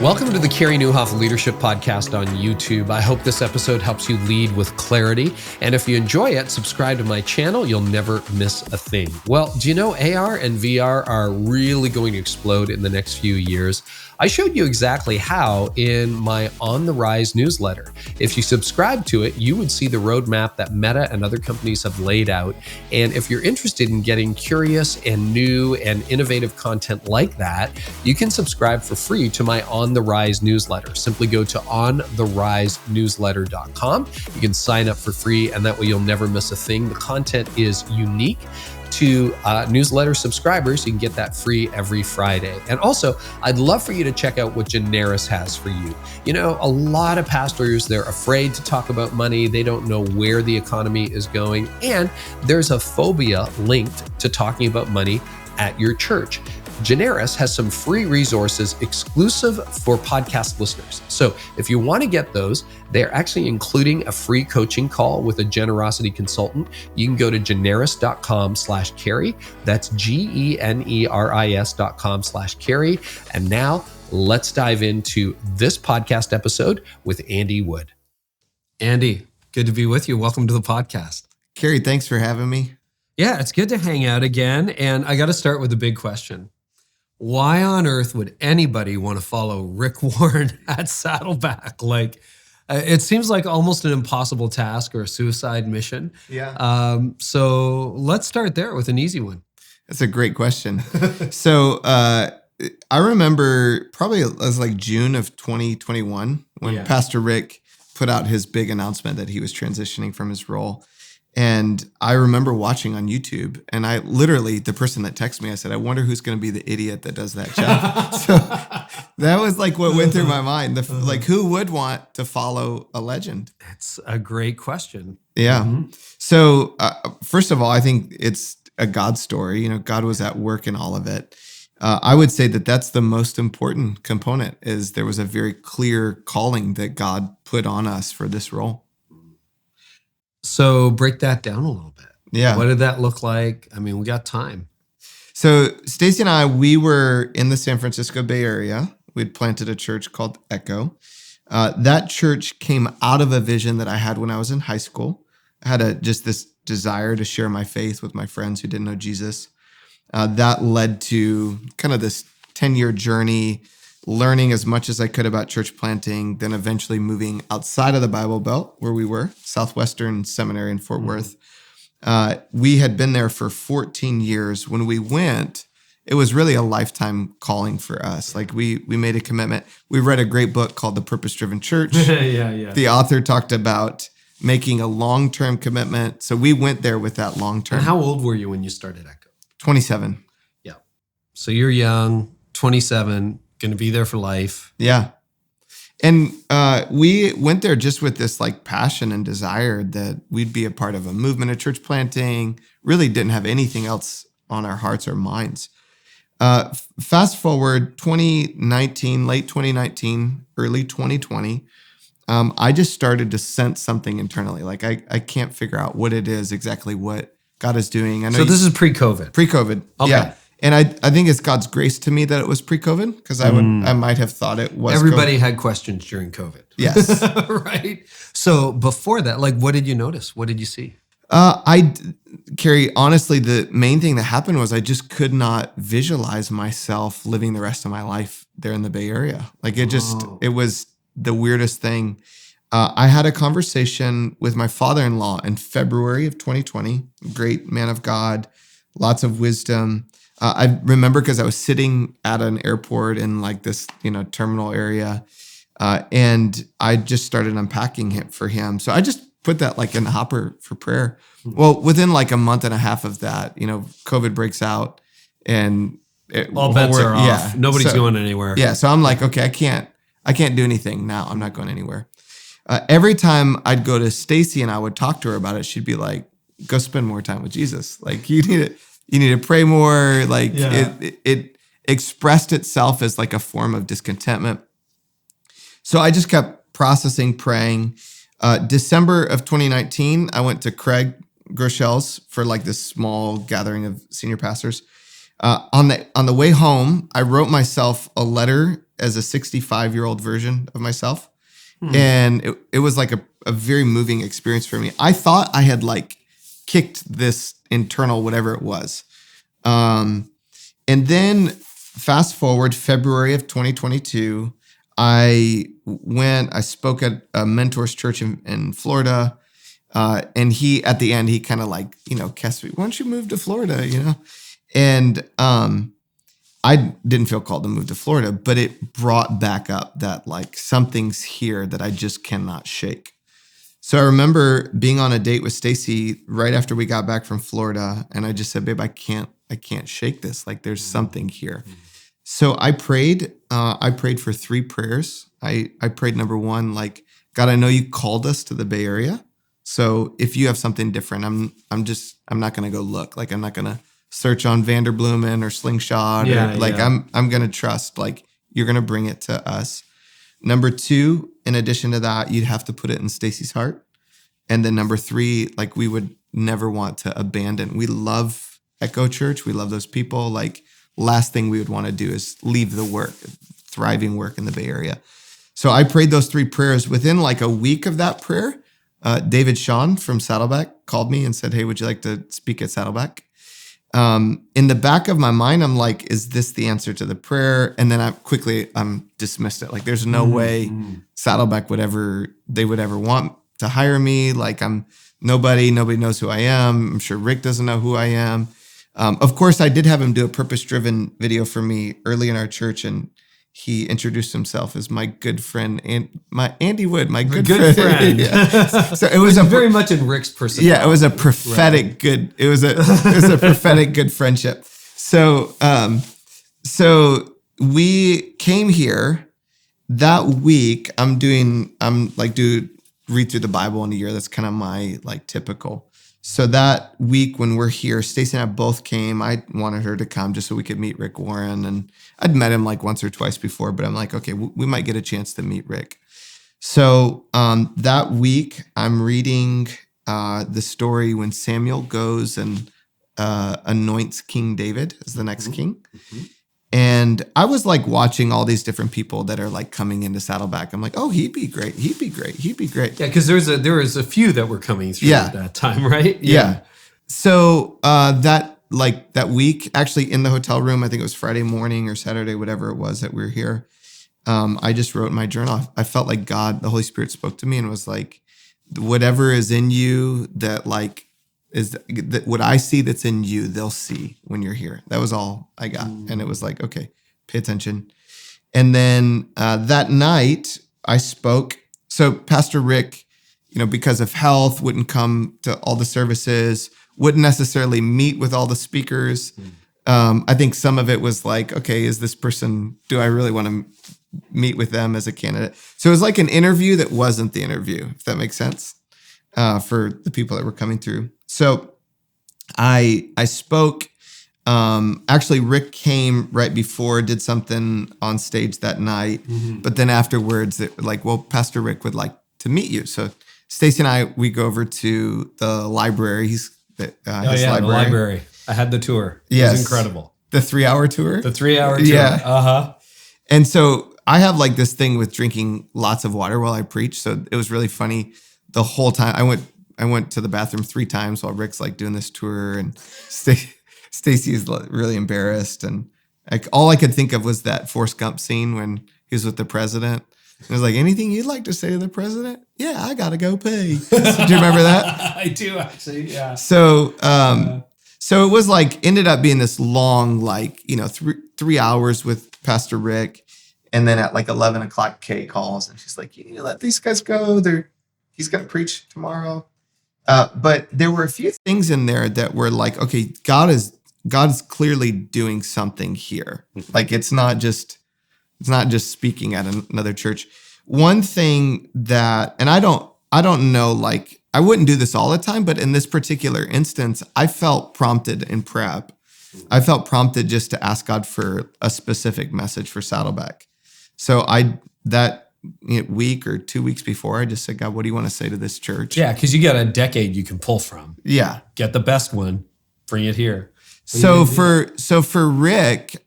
Welcome to the Carey Nieuwhof Leadership Podcast on YouTube. I hope this episode helps you lead with clarity. And if you enjoy it, subscribe to my channel. You'll never miss a thing. Well, do you know AR and VR are really going to explode in the next few years? I showed you exactly how in my On the Rise newsletter. If you subscribe to it, you would see the roadmap that Meta and other companies have laid out. And if you're interested in getting curious and new and innovative content like that, you can subscribe for free to my On the Rise newsletter. Simply go to ontherisenewsletter.com. You can sign up for free, and that way you'll never miss a thing. The content is unique to newsletter subscribers. You can get that free every Friday. And also, I'd love for you to check out what Generis has for you. You know, a lot of pastors, they're afraid to talk about money. They don't know where the economy is going. And there's a phobia linked to talking about money at your church. Generis has some free resources exclusive for podcast listeners. So if you want to get those, they're actually including a free coaching call with a generosity consultant. You can go to generis.com/Carey. That's GENERIS.com/Carey. And now let's dive into this podcast episode with Andy Wood. Andy, good to be with you. Welcome to the podcast. Carey, thanks for having me. Yeah, it's good to hang out again. And I got to start with a big question. Why on earth would anybody want to follow Rick Warren at Saddleback? It seems like almost an impossible task or a suicide mission. Yeah. So let's start there with an easy one. That's a great question. So I remember probably it was like June of 2021 when Pastor Rick put out his big announcement that he was transitioning from his role. And I remember watching on YouTube, and I literally, the person that texted me, I said, I wonder who's going to be the idiot that does that job. So that was like what went through my mind. Like, who would want to follow a legend? That's a great question. Yeah. Mm-hmm. So first of all, I think it's a God story. You know, God was at work in all of it. I would say that that's the most important component, is there was a very clear calling that God put on us for this role. So break that down a little bit. Yeah. What did that look like? I mean, we got time. So Stacie and I, we were in the San Francisco Bay Area. We'd planted a church called Echo. That church came out of a vision that I had when I was in high school. I had just this desire to share my faith with my friends who didn't know Jesus. That led to kind of this 10-year journey, learning as much as I could about church planting, then eventually moving outside of the Bible Belt where we were, Southwestern Seminary in Fort Worth. We had been there for 14 years. When we went, it was really a lifetime calling for us. Like we made a commitment. We read a great book called The Purpose-Driven Church. Yeah. The author talked about making a long-term commitment. So we went there with that long-term. And how old were you when you started Echo? 27. Yeah. So you're young, 27, going to be there for life. Yeah. And we went there just with this like passion and desire that we'd be a part of a movement of church planting, really didn't have anything else on our hearts or minds. Fast forward 2019, late 2019, early 2020, I just started to sense something internally. Like I can't figure out what it is, exactly what God is doing. I know. So this is pre-COVID? Pre-COVID, okay. Yeah. And I think it's God's grace to me that it was pre-COVID, because I might have thought it was. Everybody COVID. had questions during COVID. Yes. Right. So before that, like, what did you notice? What did you see? Carey, honestly, the main thing that happened was I just could not visualize myself living the rest of my life there in the Bay Area. Like it was the weirdest thing. I had a conversation with my father-in-law in February of 2020, great man of God, lots of wisdom. I remember because I was sitting at an airport in like this, terminal area, and I just started unpacking it for him. So I just put that like in the hopper for prayer. Well, within like a month and a half of that, COVID breaks out, and all bets are off. Yeah, nobody's going anywhere. Yeah, so I'm like, okay, I can't do anything now. I'm not going anywhere. Every time I'd go to Stacie and I would talk to her about it, she'd be like, "Go spend more time with Jesus. Like you need it." You need to pray more. Like it expressed itself as like a form of discontentment. So I just kept processing, praying. December of 2019, I went to Craig Groeschel's for like this small gathering of senior pastors. On the way home, I wrote myself a letter as a 65-year-old version of myself. And it was like a very moving experience for me. I thought I had like kicked this internal whatever it was. And then fast forward February of 2022, I spoke at a mentor's church in Florida. And he, at the end, he kind of like, cast me, why don't you move to Florida, And I didn't feel called to move to Florida, but it brought back up that like something's here that I just cannot shake. So I remember being on a date with Stacie right after we got back from Florida. And I just said, babe, I can't shake this. Like there's something here. So I prayed for 3 prayers. I prayed number 1, like, God, I know you called us to the Bay Area. So if you have something different, I'm not going to go look. Like I'm not going to search on Vanderbloemen or Slingshot. I'm going to trust, like you're going to bring it to us. Number 2, in addition to that, you'd have to put it in Stacie's heart. And then number 3, like we would never want to abandon. We love Echo Church. We love those people. Like last thing we would want to do is leave the work, thriving work in the Bay Area. So I prayed those 3 prayers. Within like a week of that prayer, David Sean from Saddleback called me and said, hey, would you like to speak at Saddleback? In the back of my mind, I'm like, is this the answer to the prayer? And then I quickly dismissed it. Like there's no way Saddleback would ever want to hire me. Like I'm nobody knows who I am. I'm sure Rick doesn't know who I am. Of course, I did have him do a purpose-driven video for me early in our church, and he introduced himself as my good friend and Andy Wood, my good friend. Yeah. So it was very much in Rick's personality. Yeah, it was a prophetic good. It was a prophetic good friendship. So we came here that week. Read through the Bible in a year. That's kind of my like typical. So that week when we're here, Stacie and I both came. I wanted her to come just so we could meet Rick Warren. And I'd met him like once or twice before, but I'm like, okay, we might get a chance to meet Rick. So that week, I'm reading the story when Samuel goes and anoints King David as the next king. And I was like watching all these different people that are like coming into Saddleback. I'm like, oh, he'd be great. He'd be great. Yeah, because there was a few that were coming through at that time, right? Yeah. So that week, actually in the hotel room, I think it was Friday morning or Saturday, whatever it was that we were here. I just wrote in my journal. I felt like God, the Holy Spirit spoke to me and was like, whatever is in you that like is that what I see that's in you, they'll see when you're here. That was all I got. And it was like, okay, pay attention. And then that night I spoke. So Pastor Rick, because of health, wouldn't come to all the services, wouldn't necessarily meet with all the speakers. I think some of it was like, okay, is this person, do I really want to meet with them as a candidate? So it was like an interview that wasn't the interview, if that makes sense, for the people that were coming through. So I spoke. Actually, Rick came right before, did something on stage that night. But then afterwards, Pastor Rick would like to meet you. So Stacie and I, we go over to the library. The library. I had the tour. It was incredible. The 3-hour tour? The 3-hour tour. Yeah. And so I have like this thing with drinking lots of water while I preach. So it was really funny. The whole time I went to the bathroom 3 times while Rick's like doing this tour, and Stacie is really embarrassed. And all I could think of was that Forrest Gump scene when he was with the president. It was like, anything you'd like to say to the president? Yeah, I got to go pay. Do you remember that? I do, actually, yeah. So it was like, ended up being this long, 3 hours with Pastor Rick. And then at like 11 o'clock, Kay calls and she's like, you need to let these guys go. He's going to preach tomorrow. But there were a few things in there that were like, okay, God is clearly doing something here. Like it's not just speaking at another church. One thing that, and I don't know, like I wouldn't do this all the time, but in this particular instance, I felt prompted in prep. I felt prompted just to ask God for a specific message for Saddleback. So that week or 2 weeks before, I just said, God, what do you want to say to this church? Yeah, because you got a decade you can pull from. Yeah. Get the best one, bring it here. So for Rick,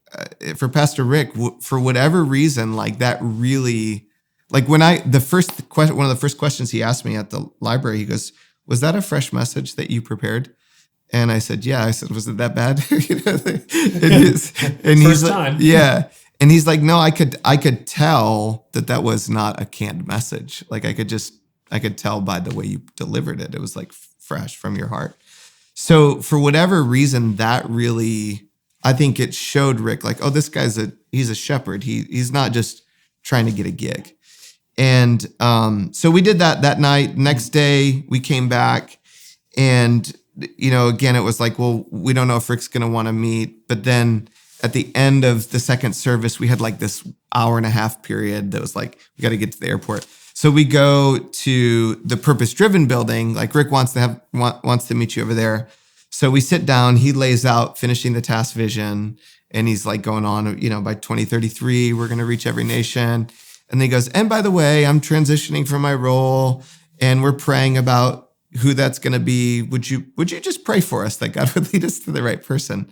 for Pastor Rick, for whatever reason, like that really, like when one of the first questions he asked me at the library, he goes, "Was that a fresh message that you prepared?" And I said, "Yeah." I said, "Was it that bad?" and he's like, time. "Yeah." And he's like, "No, I could tell that was not a canned message. Like I could tell by the way you delivered it. It was like fresh from your heart." So for whatever reason, that really, I think it showed Rick like, oh, this guy's he's a shepherd. He's not just trying to get a gig. And so we did that night. Next day we came back, and again, it was like, well, we don't know if Rick's going to want to meet. But then at the end of the second service, we had like this 1.5-hour period that was like, we got to get to the airport. So we go to the Purpose-Driven building. Like Rick wants to meet you over there. So we sit down. He lays out finishing the task vision, and he's like going on, by 2033, we're going to reach every nation. And then he goes, and by the way, I'm transitioning from my role, and we're praying about who that's going to be. Would you just pray for us that God would lead us to the right person?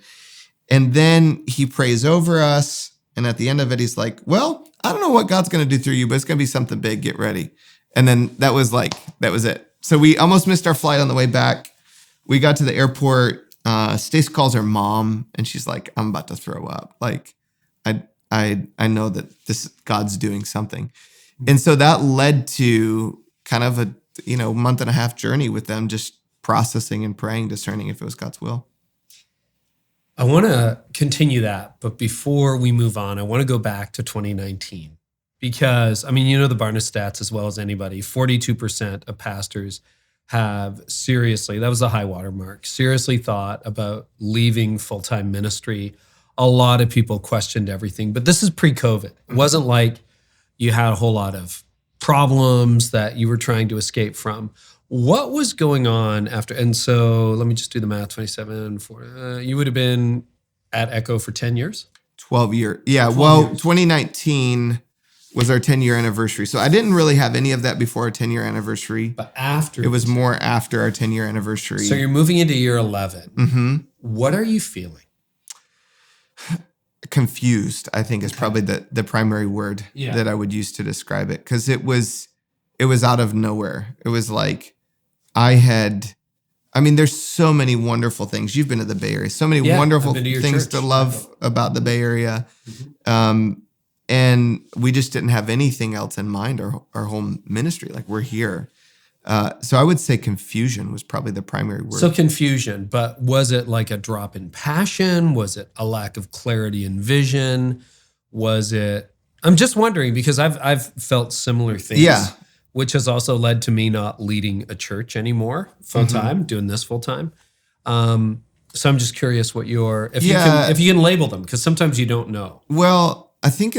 And then he prays over us. And at the end of it, he's like, well, I don't know what God's going to do through you, but it's going to be something big. Get ready. And then that was it. So we almost missed our flight on the way back. We got to the airport. Stace calls her mom, and she's like, I'm about to throw up. Like, I know that God's doing something. And so that led to kind of a, 1.5-month journey with them, just processing and praying, discerning if it was God's will. I want to continue that, but before we move on, I want to go back to 2019 because, the Barna stats as well as anybody, 42% of pastors have seriously, that was the high water mark, seriously thought about leaving full-time ministry. A lot of people questioned everything, but this is pre-COVID. It wasn't like you had a whole lot of problems that you were trying to escape from. What was going on after? And so let me just do the math, 27, 4. You would have been at Echo for 10 years? 12 years. Yeah, 2019 was our 10-year anniversary. So I didn't really have any of that before our 10-year anniversary. But after? It was more after our 10-year anniversary. So you're moving into year 11. Mm-hmm. What are you feeling? Confused, I think, is probably the primary word that I would use to describe it. Because it was out of nowhere. It was like there's so many wonderful things. You've been to the Bay Area. So many wonderful things to love about the Bay Area. Mm-hmm. And we just didn't have anything else in mind, our whole ministry. Like, we're here. So I would say confusion was probably the primary word. So confusion, but was it like a drop in passion? Was it a lack of clarity and vision? Was it, I'm just wondering because I've felt similar things. Yeah. Which has also led to me not leading a church anymore full-time, doing this full-time. So I'm just curious what if you can label them, because sometimes you don't know. Well, I think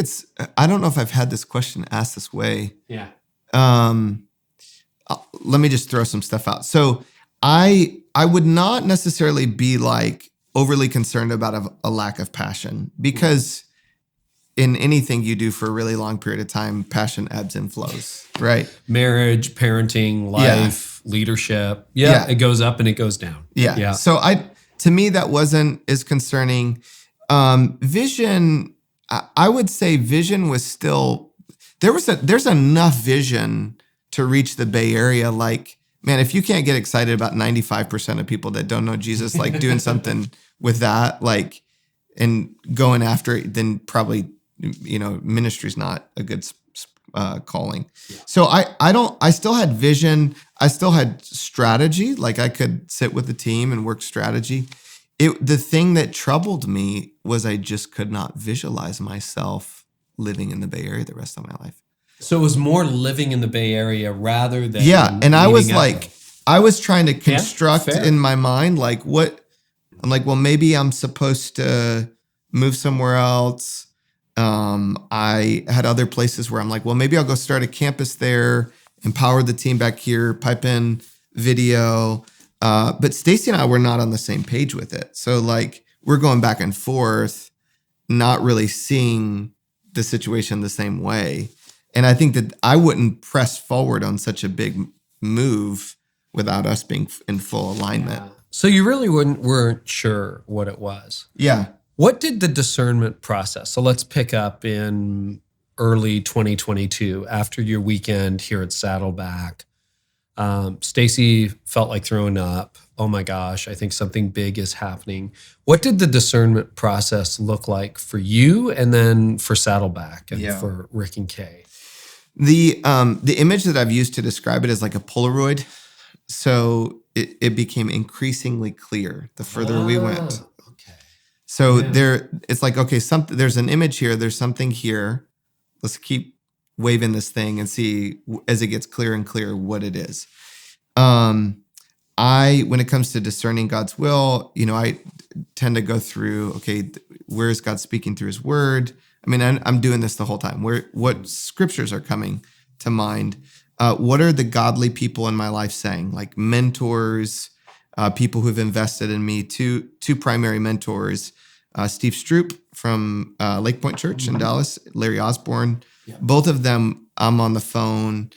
I don't know if I've had this question asked this way. Yeah. Let me just throw some stuff out. So I would not necessarily be like overly concerned about a lack of passion, because in anything you do for a really long period of time, passion ebbs and flows, right? Marriage, parenting, life, leadership. Yeah, it goes up and it goes down. Yeah. So to me, that wasn't as concerning. Vision, I would say vision was still, there's enough vision to reach the Bay Area. Like, man, if you can't get excited about 95% of people that don't know Jesus, like doing something with that, like, and going after it, then probably, ministry's not a good calling. Yeah. So I still had vision. I still had strategy. Like, I could sit with the team and work strategy. The thing that troubled me was I just could not visualize myself living in the Bay Area the rest of my life. So it was more living in the Bay Area rather than and I was like, I was trying to construct in my mind, like I'm like, well, maybe I'm supposed to move somewhere else. I had other places where I'm like, well, maybe I'll go start a campus there, empower the team back here, pipe in video. But Stacie and I were not on the same page with it. So like, we're going back and forth, not really seeing the situation the same way. And I think that I wouldn't press forward on such a big move without us being in full alignment. Yeah. So you really weren't sure what it was. Yeah. What did the discernment process? So let's pick up in early 2022 after your weekend here at Saddleback. Stacie felt like throwing up. Oh my gosh, I think something big is happening. What did the discernment process look like for you and then for Saddleback and for Rick and Kay? The image that I've used to describe it is like a Polaroid. So it became increasingly clear the further we went. So it's like, okay, there's an image here, there's something here. Let's keep waving this thing and see as it gets clearer and clearer what it is. When it comes to discerning God's will, I tend to go through, okay, where is God speaking through his word? I mean, I'm doing this the whole time. What scriptures are coming to mind? What are the godly people in my life saying? Like mentors, people who've invested in me, two primary mentors, Steve Stroop from Lake Point Church in Dallas, Larry Osborne. Yeah. Both of them, I'm on the phone.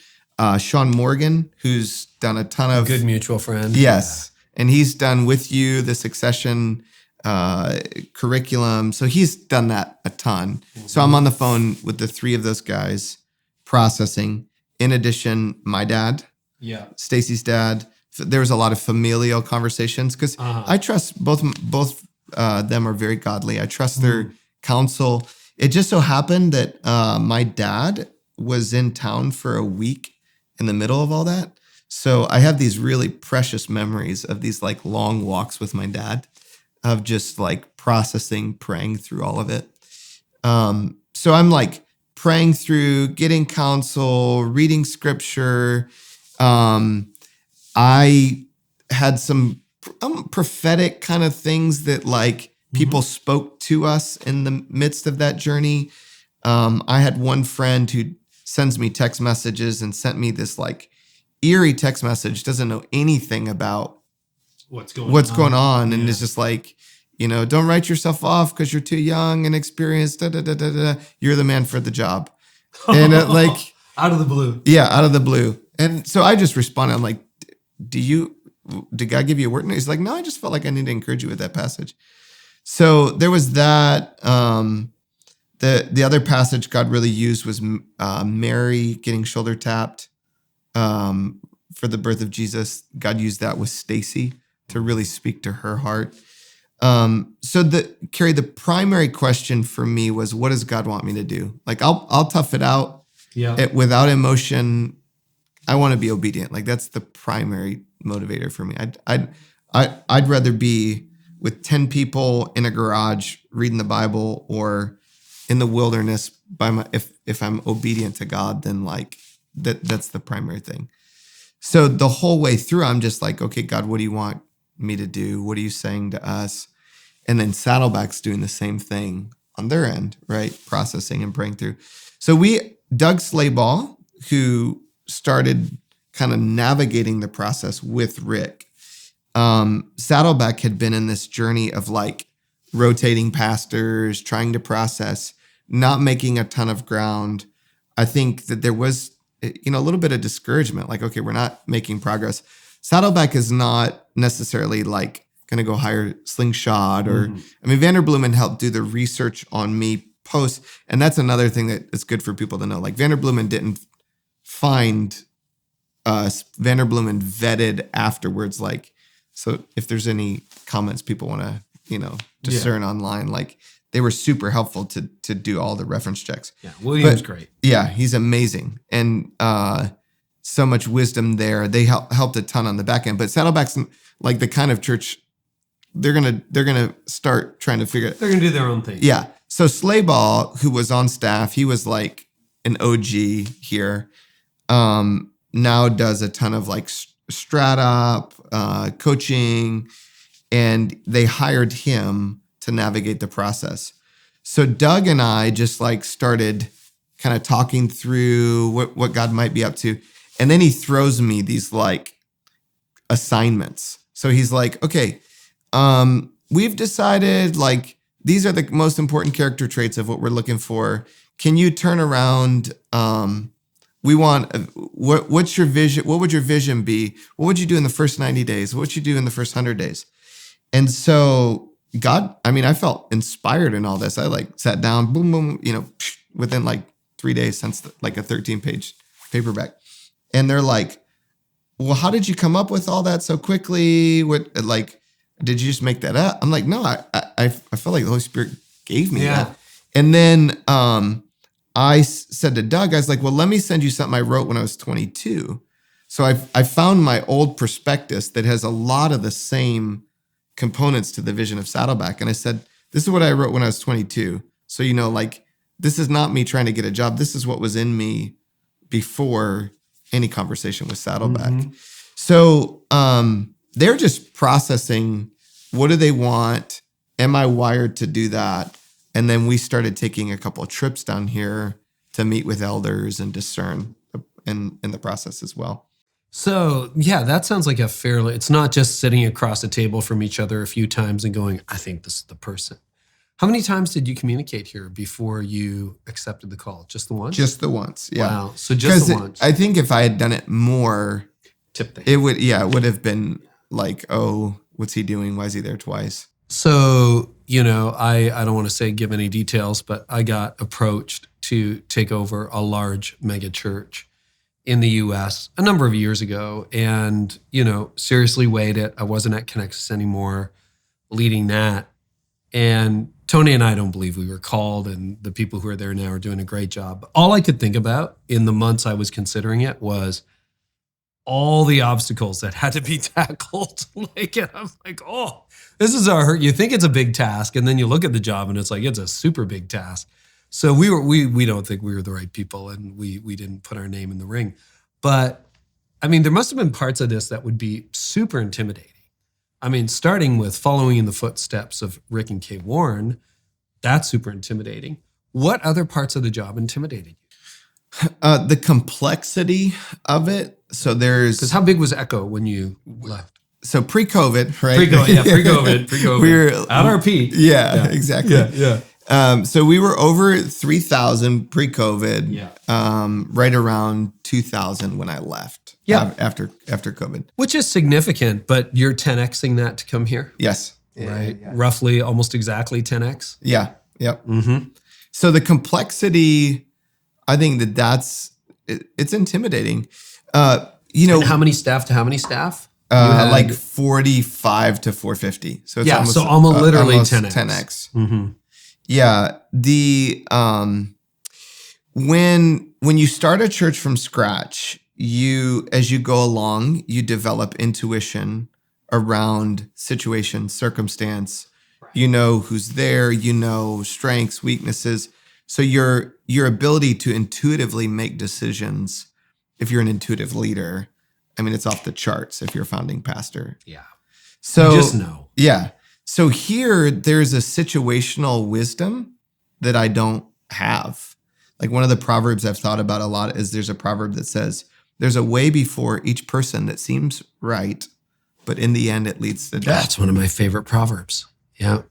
Sean Morgan, who's done a ton of... Good mutual friend. Yes. Yeah. And he's done With You, the Succession curriculum. So he's done that a ton. Mm-hmm. So I'm on the phone with the three of those guys processing. In addition, my dad, Stacie's dad. There was a lot of familial conversations because I trust both them are very godly. I trust their counsel. It just so happened that my dad was in town for a week in the middle of all that. So I have these really precious memories of these like long walks with my dad of just like processing, praying through all of it. So I'm like praying through, getting counsel, reading scripture. I had some prophetic kind of things that like people spoke to us in the midst of that journey. I had one friend who sends me text messages and sent me this like eerie text message, doesn't know anything about what's going on. And it's just like, don't write yourself off because you're too young and experienced. You're the man for the job. And like out of the blue. Yeah, out of the blue. And so I just responded. I'm like, did God give you a word? And he's like, no, I just felt like I need to encourage you with that passage. So there was that. The other passage God really used was Mary getting shoulder tapped for the birth of Jesus. God used that with Stacie to really speak to her heart. So Carey, the primary question for me was, what does God want me to do? Like I'll tough it out without emotion. I want to be obedient. Like that's the primary motivator for me. I'd rather be with 10 people in a garage reading the Bible or in the wilderness if I'm obedient to God, then like that's the primary thing. So the whole way through, I'm just like, okay, God, what do you want me to do? What are you saying to us? And then Saddleback's doing the same thing on their end, right? Processing and praying through. So Doug Slayball, who started kind of navigating the process with Rick. Saddleback had been in this journey of like rotating pastors, trying to process, not making a ton of ground. I think that there was, a little bit of discouragement, like, okay, we're not making progress. Saddleback is not necessarily like going to go hire Slingshot or, Vanderbloemen helped do the research on me post. And that's another thing that is good for people to know. Like Vanderbloemen didn't find us. Vanderbloemen vetted afterwards. Like, so if there's any comments people want to, discern online, like they were super helpful to do all the reference checks. Yeah, William's great. Yeah, he's amazing. And so much wisdom there. They helped a ton on the back end. But Saddleback's like the kind of church, they're gonna start trying to figure it. They're gonna do their own thing. Yeah. So Slayball, who was on staff, he was like an OG here. Now does a ton of like strat-up, coaching, and they hired him to navigate the process. So Doug and I just like started kind of talking through what God might be up to. And then he throws me these like assignments. So he's like, okay, we've decided like these are the most important character traits of what we're looking for. Can you turn around? We want, what's your vision? What would your vision be? What would you do in the first 90 days? What would you do in the first 100 days? And so God, I mean, I felt inspired in all this. I like sat down, boom, boom, within like 3 days since like a 13-page paperback. And they're like, well, how did you come up with all that so quickly? What, like, did you just make that up? I'm like, no, I felt like the Holy Spirit gave me that. And then I said to Doug, I was like, well, let me send you something I wrote when I was 22. So I found my old prospectus that has a lot of the same components to the vision of Saddleback. And I said, this is what I wrote when I was 22. So, like, this is not me trying to get a job. This is what was in me before any conversation with Saddleback. Mm-hmm. So they're just processing, what do they want? Am I wired to do that? And then we started taking a couple of trips down here to meet with elders and discern in the process as well. So, yeah, that sounds like it's not just sitting across a table from each other a few times and going, I think this is the person. How many times did you communicate here before you accepted the call? Just the once? Just the once, yeah. Wow, so just the once. I think if I had done it more, it would have been like, oh, what's he doing? Why is he there twice? So, I don't want to give any details, but I got approached to take over a large mega church in the US a number of years ago, and, seriously weighed it. I wasn't at Connexus anymore leading that. And Tony and I don't believe we were called, and the people who are there now are doing a great job. But all I could think about in the months I was considering it was all the obstacles that had to be tackled. And I'm like, oh, this is you think it's a big task, and then you look at the job and it's like, it's a super big task. So we don't think we were the right people, and we didn't put our name in the ring. But I mean, there must have been parts of this that would be super intimidating. I mean, starting with following in the footsteps of Rick and Kay Warren, that's super intimidating. What other parts of the job intimidated you? The complexity of it. So because how big was Echo when you left? So pre-COVID, right? Pre-COVID. We were at our peak. Yeah, exactly. Yeah. So we were over 3,000 pre-COVID, right around 2,000 when I left. After COVID, which is significant. But you're 10xing that to come here. Yes, right. Yeah. Roughly, almost exactly 10x. Yeah. Yep. Mm-hmm. So the complexity, I think it's intimidating. And how many staff to how many staff? Like 45 to 450. So it's almost literally almost 10x. 10x. Mm-hmm. Yeah. The when you start a church from scratch, as you go along, you develop intuition around situation, circumstance. Right. You know who's there, strengths, weaknesses. So your ability to intuitively make decisions, if you're an intuitive leader, I mean, it's off the charts if you're a founding pastor. Yeah. So you just know. Yeah. So here, there's a situational wisdom that I don't have. Like one of the proverbs I've thought about a lot is there's a proverb that says, there's a way before each person that seems right, but in the end, it leads to death. That's one of my favorite proverbs. Yeah.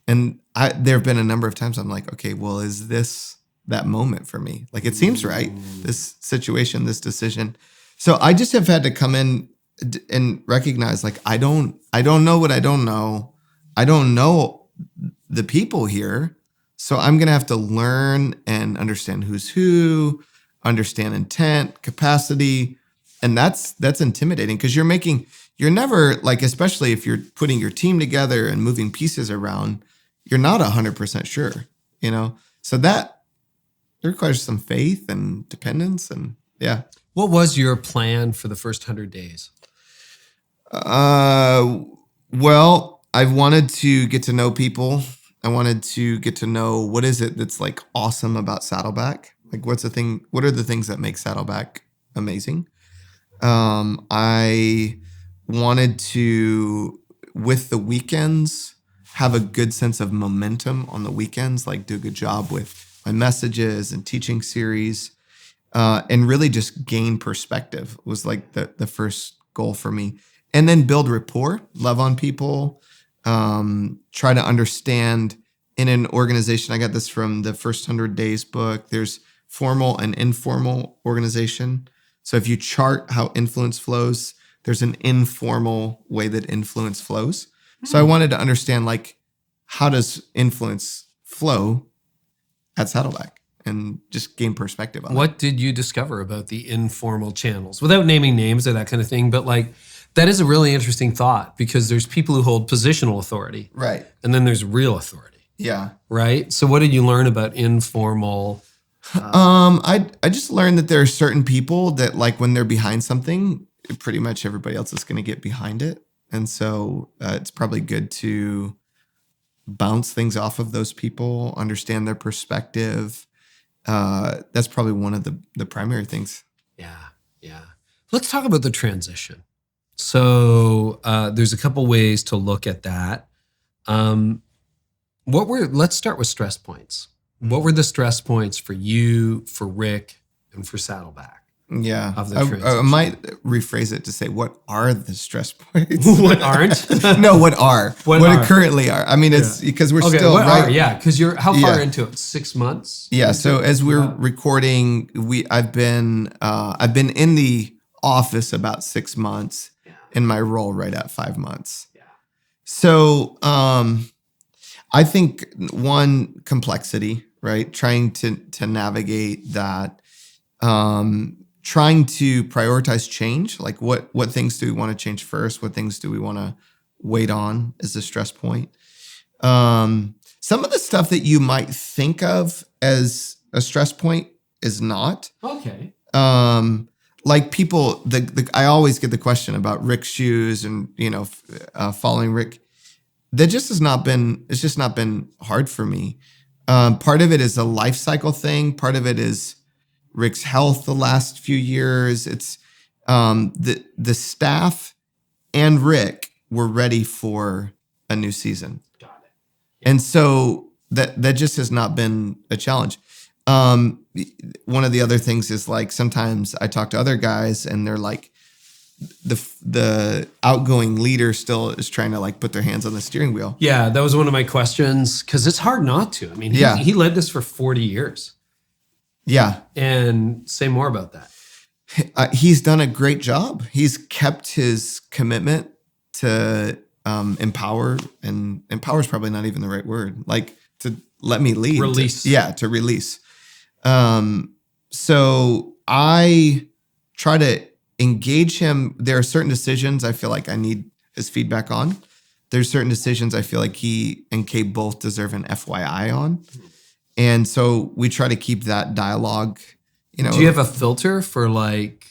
And there have been a number of times I'm like, okay, well, is this that moment for me? Like it seems right, this situation, this decision. So I just have had to come in and recognize, like, I don't know what I don't know. I don't know the people here. So I'm going to have to learn and understand who's who, understand intent, capacity. And that's intimidating because you're never like, especially if you're putting your team together and moving pieces around, you're not 100% sure, So that requires some faith and dependence and yeah. What was your plan for the first 100 days? Well, I wanted to get to know people. I wanted to get to know what is it that's like awesome about Saddleback? Like what are the things that make Saddleback amazing? I wanted to, with the weekends, have a good sense of momentum on the weekends, like do a good job with my messages and teaching series, and really just gain perspective was like the first goal for me. And then build rapport, love on people, try to understand in an organization. I got this from the First 100 Days book. There's formal and informal organization. So if you chart how influence flows, there's an informal way that influence flows. So I wanted to understand, like, how does influence flow at Saddleback and just gain perspective on it. What did you discover about the informal channels? Without naming names or that kind of thing, but like, that is a really interesting thought, because there's people who hold positional authority. Right. And then there's real authority. Yeah. Right? So what did you learn about informal? I just learned that there are certain people that, like, when they're behind something, pretty much everybody else is going to get behind it. And so it's probably good to bounce things off of those people, understand their perspective. That's probably one of the primary things. Yeah. Let's talk about the transition. So there's a couple ways to look at that. Let's start with stress points. What were the stress points for you, for Rick, and for Saddleback? Yeah. Of the I might rephrase it to say, what are the stress points? What aren't? No, what are? What are. currently are. I mean, it's because we're still what right. Are? Yeah, because you're how far into it? 6 months? Yeah. So as we're recording, I've been in the office about 6 months, in my role right at 5 months. Yeah. So I think one, complexity, right? Trying to navigate that. Trying to prioritize change, like what things do we want to change first? What things do we want to wait on is the stress point. Some of the stuff that you might think of as a stress point is not. Okay. Like people, I always get the question about Rick's shoes and, following Rick. It's just not been hard for me. Part of it is a life cycle thing. Part of it is Rick's health the last few years. It's the staff and Rick were ready for a new season. Got it. Yeah. And so that just has not been a challenge. One of the other things is, like, sometimes I talk to other guys and they're like, the outgoing leader still is trying to, like, put their hands on the steering wheel. Yeah, that was one of my questions, because it's hard not to. I mean, he led this for 40 years. Yeah. And say more about that. He's done a great job. He's kept his commitment to empower, and empower is probably not even the right word, like, to let me lead. Release. To release. So I try to engage him. There are certain decisions I feel like I need his feedback on. There's certain decisions I feel like he and Kay both deserve an FYI on. And so we try to keep that dialogue, Do you have a filter for, like,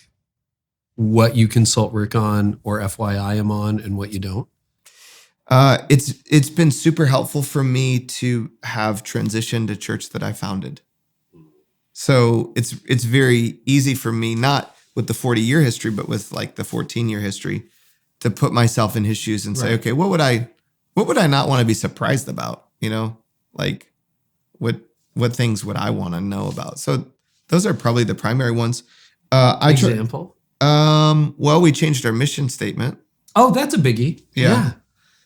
what you consult Rick on or FYI him on and what you don't? It's been super helpful for me to have transitioned a church that I founded. So it's very easy for me, not with the 40-year history, but with, like, the 14-year history, to put myself in his shoes and say, okay, what would I not want to be surprised about? Like, what things would I want to know about? So those are probably the primary ones. Example? Well, we changed our mission statement. Oh, that's a biggie. Yeah.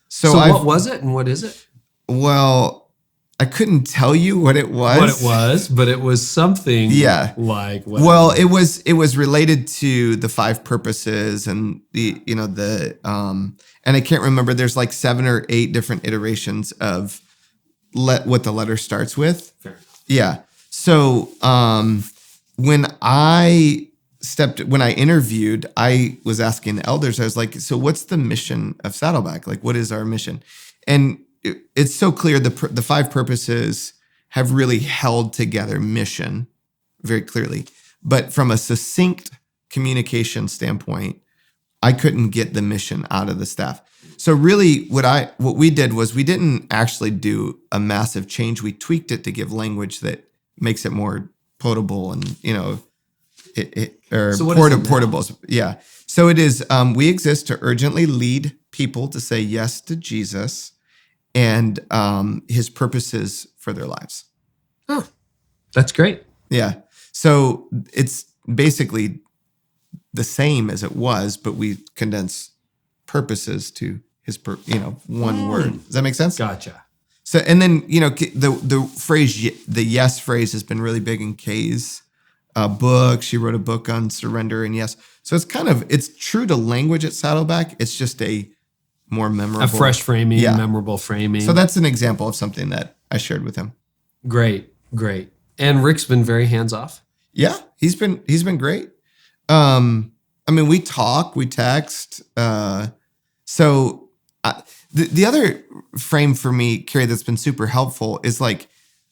So what was it and what is it? Well, I couldn't tell you what it was. But it was something. Yeah. Like what? Well, it was related to the 5 purposes and and I can't remember. There's like 7 or 8 different iterations of what the letter starts with. Fair enough. Yeah. So when I interviewed, I was asking the elders, I was like, so what's the mission of Saddleback? Like, what is our mission? And it's so clear the 5 purposes have really held together mission very clearly. But from a succinct communication standpoint, I couldn't get the mission out of the staff. So really what we did was we didn't actually do a massive change. We tweaked it to give language that makes it more potable and, portables. Yeah. So it is, we exist to urgently lead people to say yes to Jesus and his purposes for their lives. Oh, that's great. Yeah. So it's basically the same as it was, but we condense purposes to his, one word. Does that make sense? Gotcha. So, and then, the phrase, the yes phrase has been really big in Kay's book. She wrote a book on surrender and yes. So it's true to language at Saddleback. It's just a more memorable. A fresh framing, memorable framing. So that's an example of something that I shared with him. Great. And Rick's been very hands-off. Yeah, he's been great. I mean, we talk, we text. So the other frame for me, Carey, that's been super helpful is like,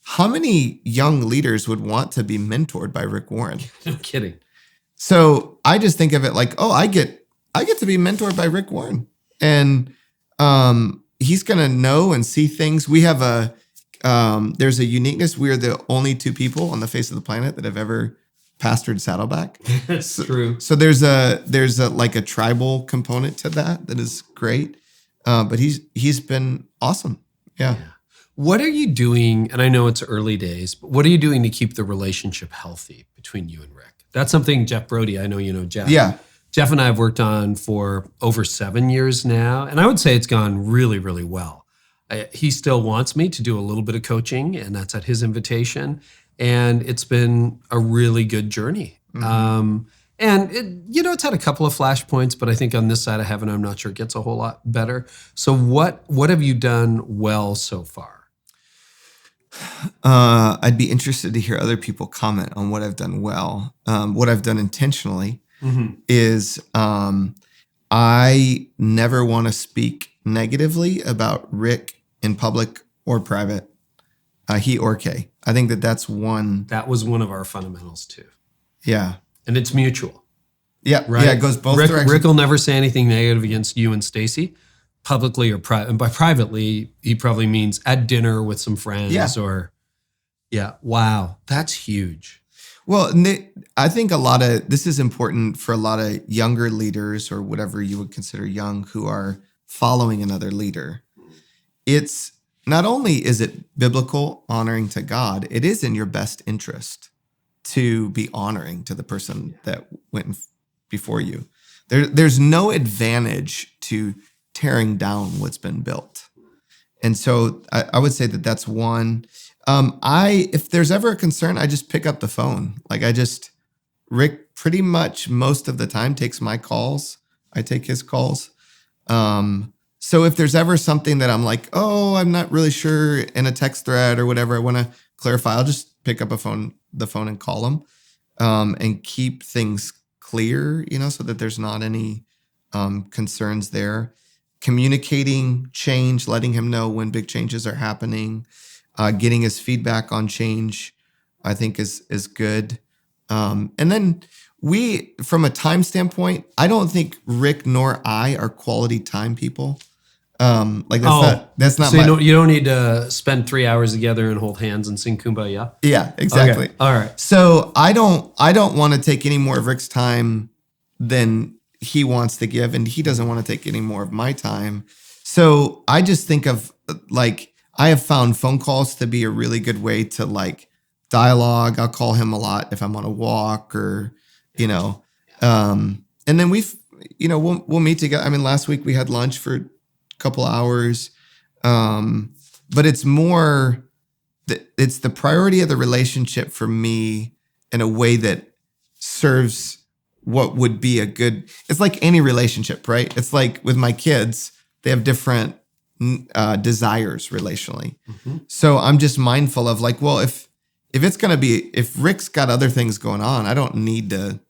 how many young leaders would want to be mentored by Rick Warren? No kidding. So I just think of it like, oh, I get to be mentored by Rick Warren, and he's gonna know and see things. We have there's a uniqueness. We are the only two people on the face of the planet that have ever pastored Saddleback. That's true. So there's a like a tribal component to that is great. But he's been awesome. Yeah. What are you doing? And I know it's early days, but what are you doing to keep the relationship healthy between you and Rick? That's something Jeff Brody, I know you know Jeff. Yeah. Jeff and I have worked on for over 7 years now. And I would say it's gone really, really well. He still wants me to do a little bit of coaching, and that's at his invitation. And it's been a really good journey. Mm-hmm. And it's had a couple of flashpoints, but I think on this side of heaven, I'm not sure it gets a whole lot better. So what have you done well so far? I'd be interested to hear other people comment on what I've done well. What I've done intentionally is I never want to speak negatively about Rick in public or private, he or Kay. I think that's one. That was one of our fundamentals too. Yeah. And it's mutual. Yeah. Right? Yeah, it goes both directions. Rick will never say anything negative against you and Stacie, publicly or private. And by privately, he probably means at dinner with some friends or. Wow. That's huge. Well, I think this is important for a lot of younger leaders or whatever you would consider young who are following another leader. It's not only is it biblical, honoring to God, it is in your best interest to be honoring to the person that went before you. There's no advantage to tearing down what's been built. And so I would say that that's one. If there's ever a concern, I just pick up the phone. Rick pretty much most of the time takes my calls. I take his calls. So if there's ever something that I'm like, oh, I'm not really sure in a text thread or whatever, I want to clarify, I'll just pick up the phone and call him, and keep things clear, so that there's not any concerns there. Communicating change, letting him know when big changes are happening, getting his feedback on change, I think is good. And then from a time standpoint, I don't think Rick nor I are quality time people. That's not. So you don't need to spend 3 hours together and hold hands and sing Kumbaya. Yeah, exactly. Okay. All right. So I don't want to take any more of Rick's time than he wants to give, and he doesn't want to take any more of my time. So I just think of I have found phone calls to be a really good way to dialogue. I'll call him a lot if I'm on a walk or, and then we'll meet together. I mean, last week we had lunch for a couple hours. But it's more, it's the priority of the relationship for me in a way that serves what would be a good, it's like any relationship, right? It's like with my kids, they have different desires relationally. Mm-hmm. So I'm just mindful of if Rick's got other things going on, I don't need to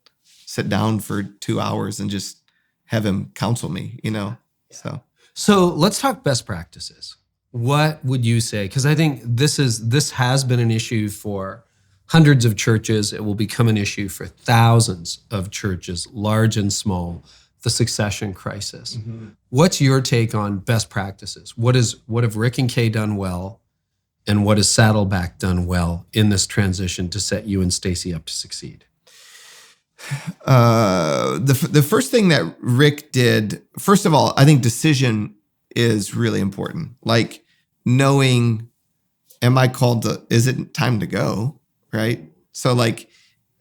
sit down for 2 hours and just have him counsel me, So let's talk best practices. What would you say? Because I think this has been an issue for hundreds of churches. It will become an issue for thousands of churches, large and small, the succession crisis. Mm-hmm. What's your take on best practices? What have Rick and Kay done well? And what has Saddleback done well in this transition to set you and Stacie up to succeed? The first thing that Rick did, first of all, I think decision is really important. Knowing, am I called is it time to go? Right? So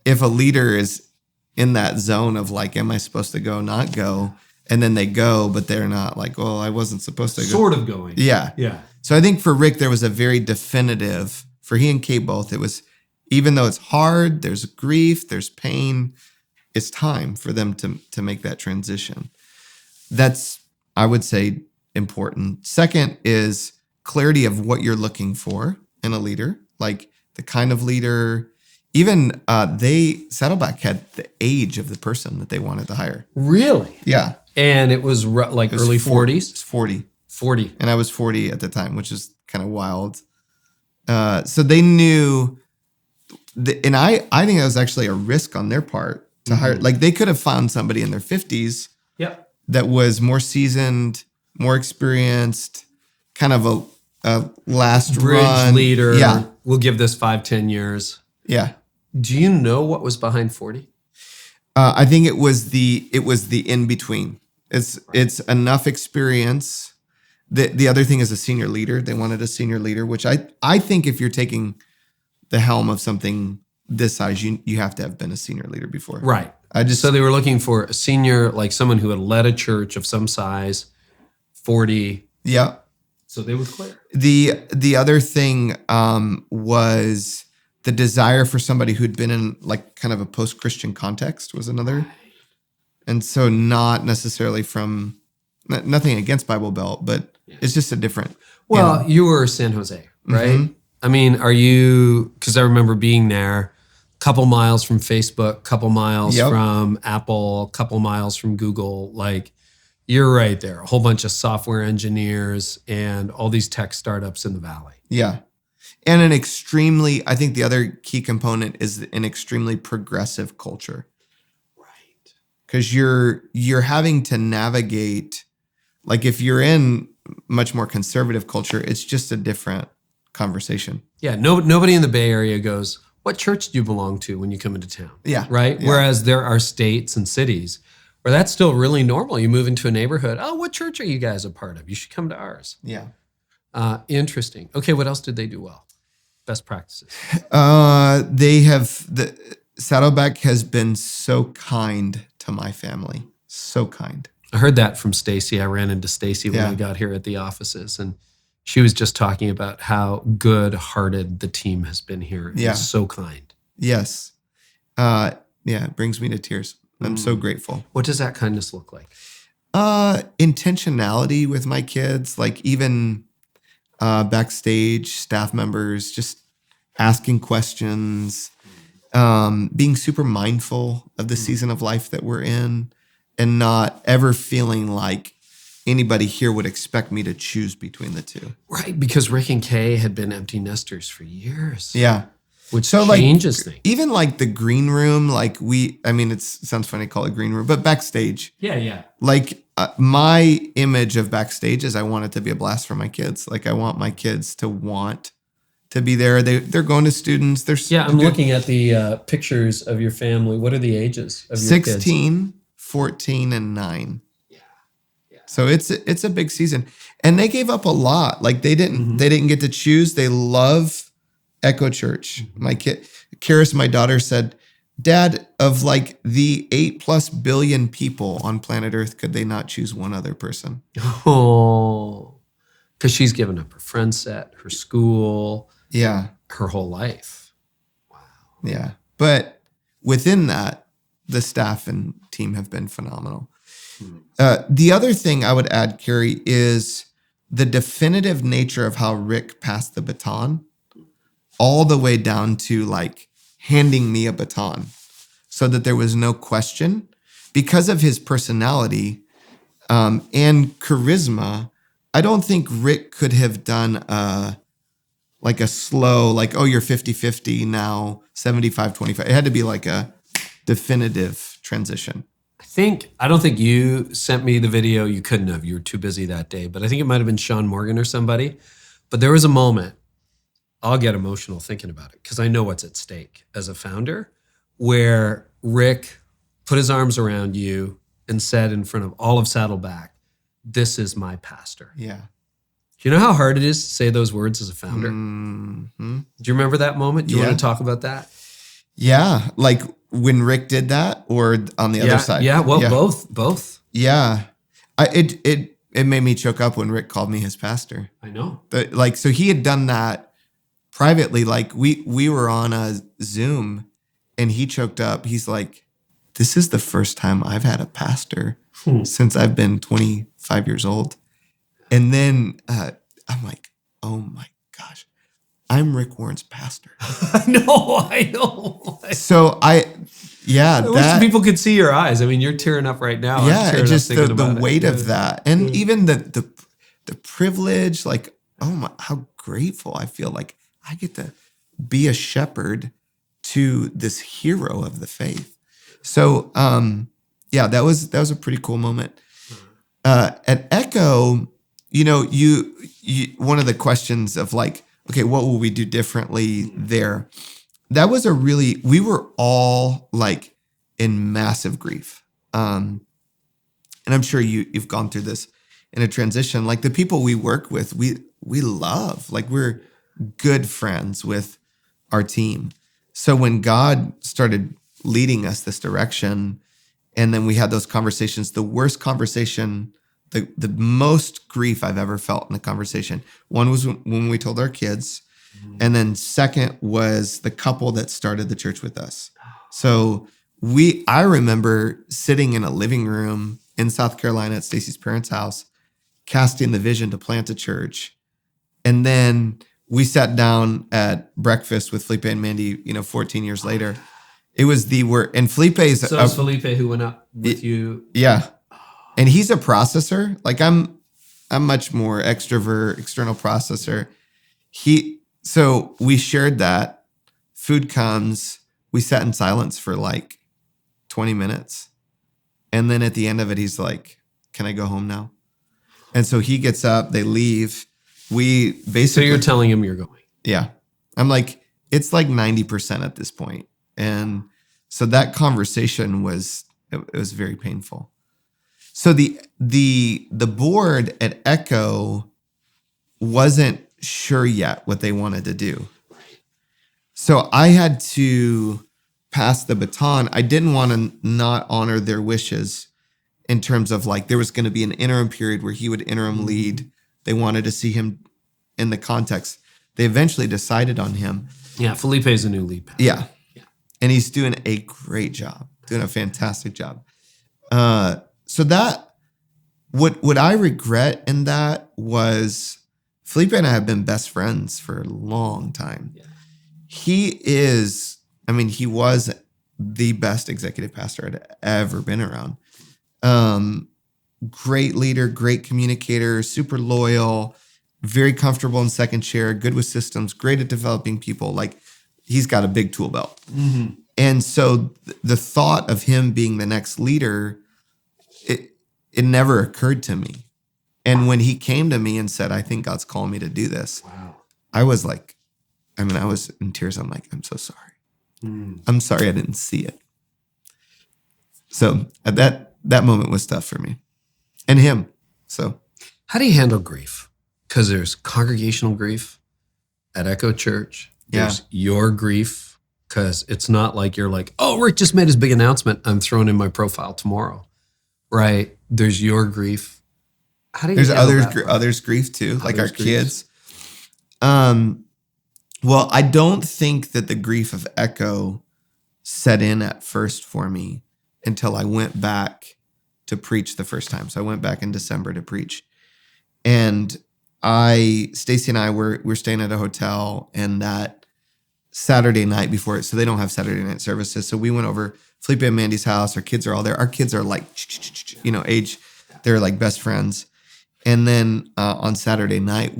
if a leader is in that zone of am I supposed to go, not go? And then they go, but they're not well, I wasn't supposed to go. Sort of going. Yeah. Yeah. So I think for Rick, there was a very definitive, for he and Kay both, it was, even though it's hard, there's grief, there's pain, it's time for them to make that transition. That's, I would say, important. Second is clarity of what you're looking for in a leader, like the kind of leader. Even Saddleback had the age of the person that they wanted to hire. Really? Yeah. And it was early 40s? It's 40. 40. And I was 40 at the time, which is kind of wild. So they knew, and I think that was actually a risk on their part to hire. Like they could have found somebody in their 50s that was more seasoned, more experienced, kind of a last bridge run leader. Yeah. We'll give this 5-10 years. Yeah. Do you know what was behind 40? I think it was the in between. It's enough experience. The other thing is a senior leader. They wanted a senior leader, which I think if you're taking the helm of something this size, you have to have been a senior leader before. Right. So they were looking for a senior, like someone who had led a church of some size, 40. Yeah. So they were clear. The other thing was the desire for somebody who'd been in like kind of a post-Christian context was another. Right. And so not necessarily from, nothing against Bible Belt, but it's just a different. Well, you were San Jose, right? Mm-hmm. I mean, because I remember being there, couple miles from Facebook, couple miles from Apple, couple miles from Google, like you're right there. A whole bunch of software engineers and all these tech startups in the Valley. Yeah. And I think the other key component is an extremely progressive culture. Right. Because you're having to navigate, like if you're in much more conservative culture, it's just a different conversation. Yeah. Nobody in the Bay Area goes, what church do you belong to when you come into town? Yeah. Right? Yeah. Whereas there are states and cities where that's still really normal. You move into a neighborhood. Oh, what church are you guys a part of? You should come to ours. Yeah. Interesting. Okay. What else did they do well? Best practices. Saddleback has been so kind to my family. So kind. I heard that from Stacie. I ran into Stacie when I got here at the offices, and she was just talking about how good-hearted the team has been here. It's so kind. Yes. It brings me to tears. I'm so grateful. What does that kindness look like? Intentionality with my kids, like even backstage, staff members, just asking questions, being super mindful of the season of life that we're in, and not ever feeling like anybody here would expect me to choose between the two. Right, because Rick and Kay had been empty nesters for years. Yeah. Which changes things. Even like the green room, it sounds funny to call it green room, but backstage. Yeah. Like my image of backstage is I want it to be a blast for my kids. Like I want my kids to want to be there. They're going to students. I'm looking at the pictures of your family. What are the ages of your kids? 16, 14, and 9. So it's a big season, and they gave up a lot. Like they didn't get to choose. They love Echo Church. My kid, Karis, my daughter, said, "Dad, of like the 8+ billion people on planet Earth, could they not choose one other person?" Oh, because she's given up her friend set, her school, her whole life. Wow. Yeah, but within that, the staff and team have been phenomenal. The other thing I would add, Carey, is the definitive nature of how Rick passed the baton all the way down to like handing me a baton so that there was no question. Because of his personality and charisma, I don't think Rick could have done a slow, like, oh, you're 50-50 now, 75-25. It had to be like a definitive transition. I don't think you sent me the video. You couldn't have. You were too busy that day. But I think it might have been Sean Morgan or somebody. But there was a moment, I'll get emotional thinking about it because I know what's at stake as a founder, where Rick put his arms around you and said in front of all of Saddleback, "This is my pastor." Yeah. Do you know how hard it is to say those words as a founder? Mm-hmm. Do you remember that moment? Do you want to talk about that? Yeah. Like when Rick did that, or on the other side? Yeah, both. Yeah. It made me choke up when Rick called me his pastor. I know. So he had done that privately. Like we were on a Zoom and he choked up. He's like, "This is the first time I've had a pastor since I've been 25 years old." And then I'm like, oh my gosh, I'm Rick Warren's pastor. I know. So I wish people could see your eyes. I mean, you're tearing up right now. Yeah, just the weight of that. And even the privilege, like, oh my, how grateful I feel like I get to be a shepherd to this hero of the faith. So, that was a pretty cool moment. At Echo, you one of the questions of like, okay, what will we do differently there? That was we were all like in massive grief. And I'm sure you've gone through this in a transition. Like the people we work with, we love, like we're good friends with our team. So when God started leading us this direction, and then we had those conversations, the worst conversation, the most grief I've ever felt in a conversation. One was when we told our kids. And then second was the couple that started the church with us. So I remember sitting in a living room in South Carolina at Stacie's parents' house, casting the vision to plant a church. And then we sat down at breakfast with Felipe and Mandy, 14 years later. It was and Felipe's... So it's Felipe who went up with you? Yeah. And he's a processor. Like I'm much more extrovert, external processor. So we shared that. Food comes. We sat in silence for like 20 minutes. And then at the end of it, he's like, can I go home now? And so he gets up, they leave. We basically... So you're telling him you're going? Yeah. I'm like, it's like 90% at this point. And so that conversation was very painful. So the board at Echo wasn't sure yet what they wanted to do. So I had to pass the baton. I didn't want to not honor their wishes in terms of like there was going to be an interim period where he would interim lead. They wanted to see him in the context. They eventually decided on him. Yeah, Felipe's a new lead pastor. Yeah. And he's doing a great job, doing a fantastic job. So that, what I regret in that was Felipe and I have been best friends for a long time. Yeah. He was the best executive pastor I'd ever been around. Great leader, great communicator, super loyal, very comfortable in second chair, good with systems, great at developing people. Like he's got a big tool belt. Mm-hmm. And so the thought of him being the next leader, it never occurred to me. And when he came to me and said, I think God's calling me to do this, wow. I was like, I was in tears. I'm like, I'm so sorry. I'm sorry I didn't see it. So at that moment was tough for me and him. So how do you handle grief? Because there's congregational grief at Echo Church. There's your grief, because it's not like you're like, oh, Rick just made his big announcement. I'm throwing in my profile tomorrow. Right? There's your grief. How do you handle that? Others' grief too, like our kids. Well, I don't think that the grief of Echo set in at first for me until I went back to preach the first time. So I went back in December to preach. And Stacie and I were staying at a hotel, and that Saturday night before it, so they don't have Saturday night services. So we went over Felipe and Mandy's house. Our kids are all there. Our kids are like, age, they're like best friends. And then on Saturday night,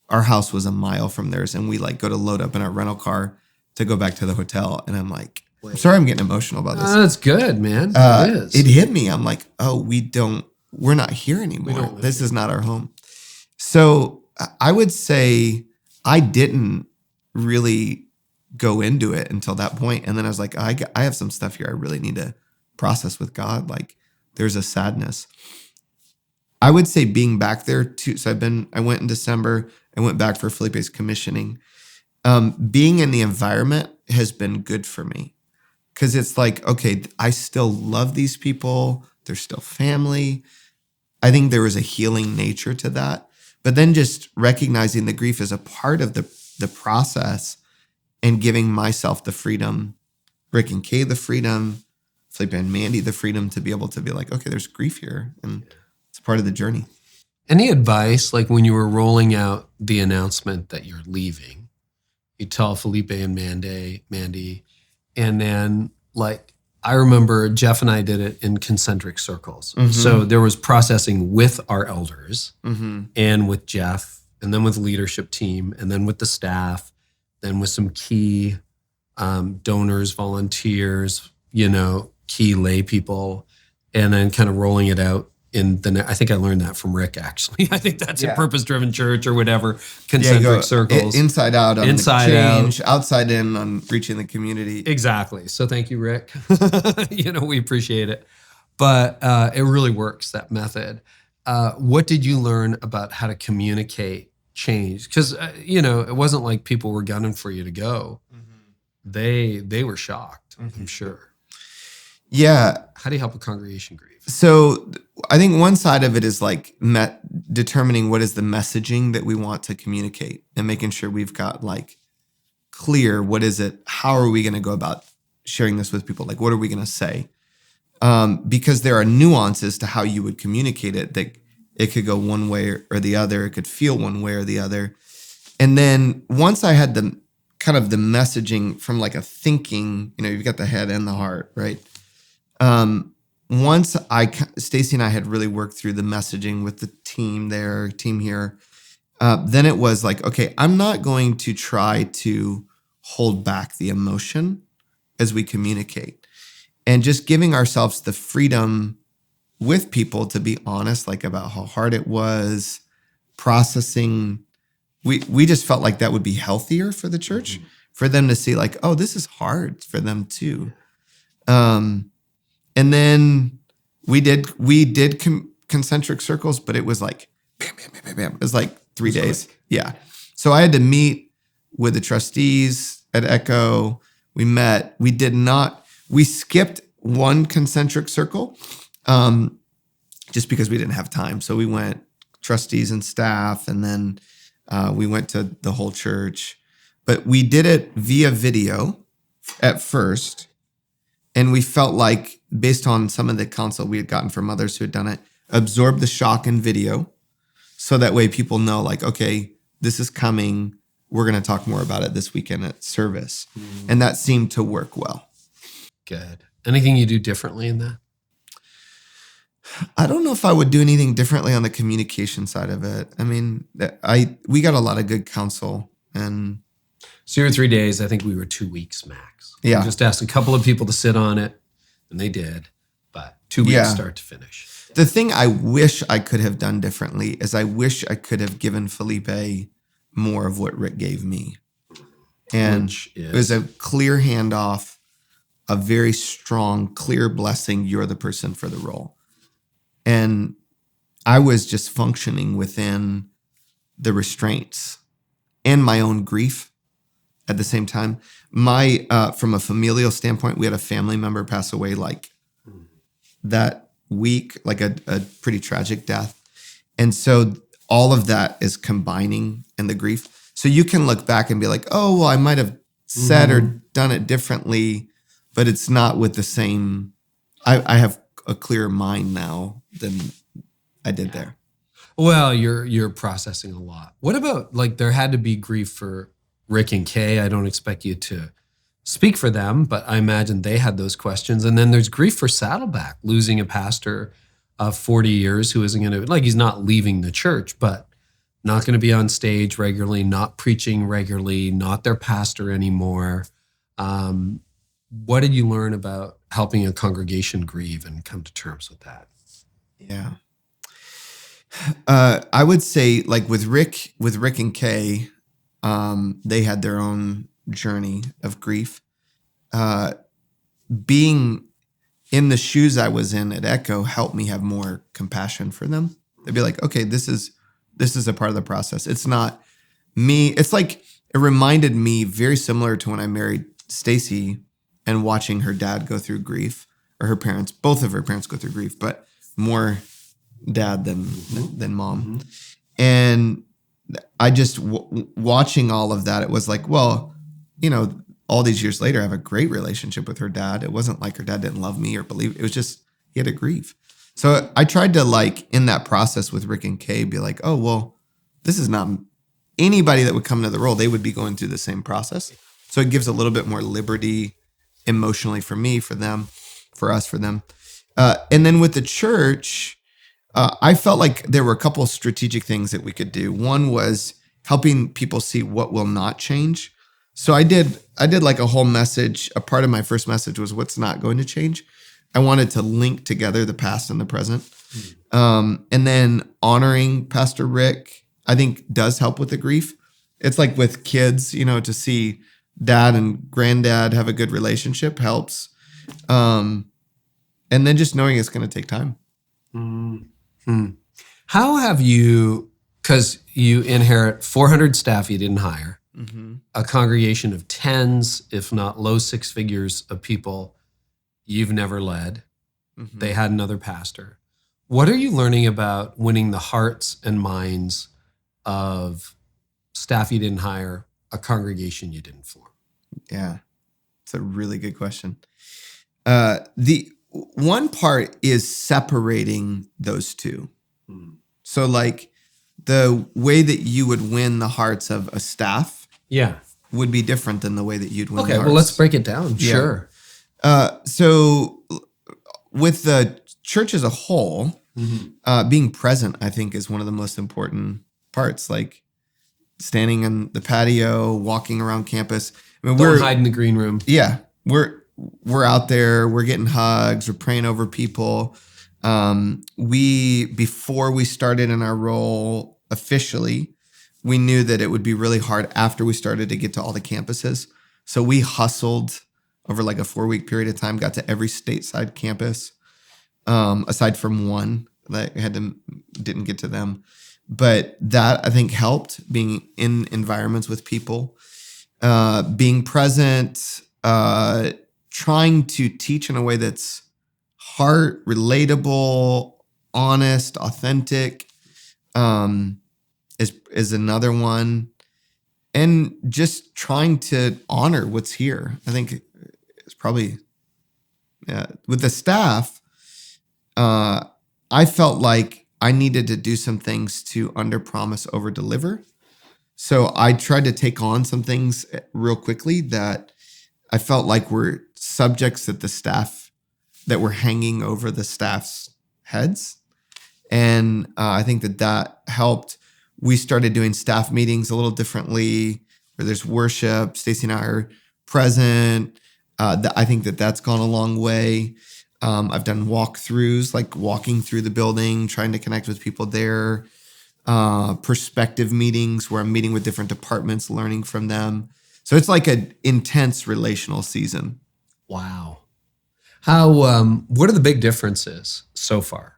our house was a mile from theirs, and we like go to load up in our rental car to go back to the hotel. And I'm like, I'm sorry, I'm getting emotional about this. That's good, man. It is. It hit me. I'm like, oh, we're not here anymore. This is not our home. So I would say I didn't really go into it until that point. And then I was like, I have some stuff here I really need to process with God. Like there's a sadness. I would say being back there too. So I went in December. I went back for Felipe's commissioning. Being in the environment has been good for me, because it's like, okay, I still love these people. They're still family. I think there was a healing nature to that. But then just recognizing the grief as a part of the process and giving myself the freedom, Rick and Kay the freedom, Felipe and Mandy the freedom to be able to be like, okay, there's grief here. And it's part of the journey. Any advice, like when you were rolling out the announcement that you're leaving, you tell Felipe and Mandy, and then like, I remember Jeff and I did it in concentric circles. Mm-hmm. So there was processing with our elders and with Jeff, and then with the leadership team, and then with the staff, then with some key donors, volunteers, key lay people, and then kind of rolling it out I think I learned that from Rick, actually. I think that's a purpose-driven church or whatever, concentric circles. Inside out on inside the change, outside in on reaching the community. Exactly. So thank you, Rick. We appreciate it. But it really works, that method. What did you learn about how to communicate change? Because, it wasn't like people were gunning for you to go. Mm-hmm. They were shocked, I'm sure. Yeah. How do you help a congregation grieve? So I think one side of it is like determining what is the messaging that we want to communicate and making sure we've got like clear, what is it? How are we going to go about sharing this with people? Like, what are we going to say? Because there are nuances to how you would communicate it, that it could go one way or the other. It could feel one way or the other. And then once I had the kind of the messaging from like a thinking, you've got the head and the heart, right? Once Stacie and I had really worked through the messaging with the team here, then it was like, okay, I'm not going to try to hold back the emotion as we communicate, and just giving ourselves the freedom with people to be honest, like about how hard it was, processing. We just felt like that would be healthier for the church, for them to see like, oh, this is hard for them too. And then we did concentric circles, but it was like, bam, bam, bam, bam, bam. It was like 3 days. Yeah. So I had to meet with the trustees at Echo. We met. We skipped one concentric circle just because we didn't have time. So we went trustees and staff, and then we went to the whole church. But we did it via video at first. And we felt like, based on some of the counsel we had gotten from others who had done it, absorb the shock in video. So that way people know like, okay, this is coming. We're going to talk more about it this weekend at service. And that seemed to work well. Good. Anything you do differently in that? I don't know if I would do anything differently on the communication side of it. I mean, we got a lot of good counsel. And so you were 3 days. I think we were 2 weeks max. Yeah. We just asked a couple of people to sit on it, and they did. But 2 weeks start to finish. The thing I wish I could have done differently is I wish I could have given Felipe more of what Rick gave me. And it was a clear handoff, a very strong, clear blessing. You're the person for the role. And I was just functioning within the restraints and my own grief at the same time. From a familial standpoint, we had a family member pass away like that week, like a pretty tragic death. And so all of that is combining in the grief. So you can look back and be like, oh, well, I might have said or done it differently, but it's not with the same. I have a clearer mind now than I did there. Well, you're processing a lot. What about, like, there had to be grief for Rick and Kay. I don't expect you to speak for them, but I imagine they had those questions. And then there's grief for Saddleback, losing a pastor of 40 years who isn't going to, like, he's not leaving the church, but not going to be on stage regularly, not preaching regularly, not their pastor anymore. What did you learn about helping a congregation grieve and come to terms with that? Yeah. I would say, like, with Rick and Kay, they had their own journey of grief. Being in the shoes I was in at Echo helped me have more compassion for them. They'd be like, okay, this is a part of the process. It's not me. It's like, it reminded me very similar to when I married Stacie and watching her dad go through grief, or her parents, both of her parents go through grief, but more dad than mom. And I just, watching all of that, it was like, well, all these years later, I have a great relationship with her dad. It wasn't like her dad didn't love me or believe. It was just, he had to grieve. So I tried to in that process with Rick and Kay be like, oh, well, this is not anybody that would come into the role. They would be going through the same process. So it gives a little bit more liberty emotionally for me, for them, for us, for them. And then with the church, I felt like there were a couple of strategic things that we could do. One was helping people see what will not change. So I did like a whole message. A part of my first message was what's not going to change. I wanted to link together the past and the present. And then honoring Pastor Rick, I think does help with the grief. It's like with kids, to see dad and granddad have a good relationship helps. And then just knowing it's going to take time. Mm-hmm. How have you, because you inherit 400 staff you didn't hire, a congregation of tens, if not low six figures of people you've never led. They had another pastor. What are you learning about winning the hearts and minds of staff you didn't hire, a congregation you didn't form? Yeah, it's a really good question. The one part is separating those two. So the way that you would win the hearts of a staff would be different than the way that you'd win the hearts. Well, let's break it down. Yeah. Sure. So with the church as a whole, being present, I think, is one of the most important parts. Like standing on the patio, walking around campus. I mean, Don't hide in the green room. Yeah, we're out there. We're getting hugs. We're praying over people. Before we started in our role officially, we knew that it would be really hard after we started to get to all the campuses. So we hustled over a 4-week period of time, got to every stateside campus, aside from one that didn't get to them. But that, I think, helped, being in environments with people, being present, trying to teach in a way that's heart, relatable, honest, authentic, is another one. And just trying to honor what's here. I think it's probably, with the staff, I felt like I needed to do some things to under-promise, over-deliver. So I tried to take on some things real quickly that I felt like were subjects that were hanging over the staff's heads. And I think that helped. We started doing staff meetings a little differently, where there's worship. Stacie and I are present. I think that's gone a long way. I've done walkthroughs, like walking through the building, trying to connect with people there. Perspective meetings where I'm meeting with different departments, learning from them. So it's like an intense relational season. Wow. How? What are the big differences so far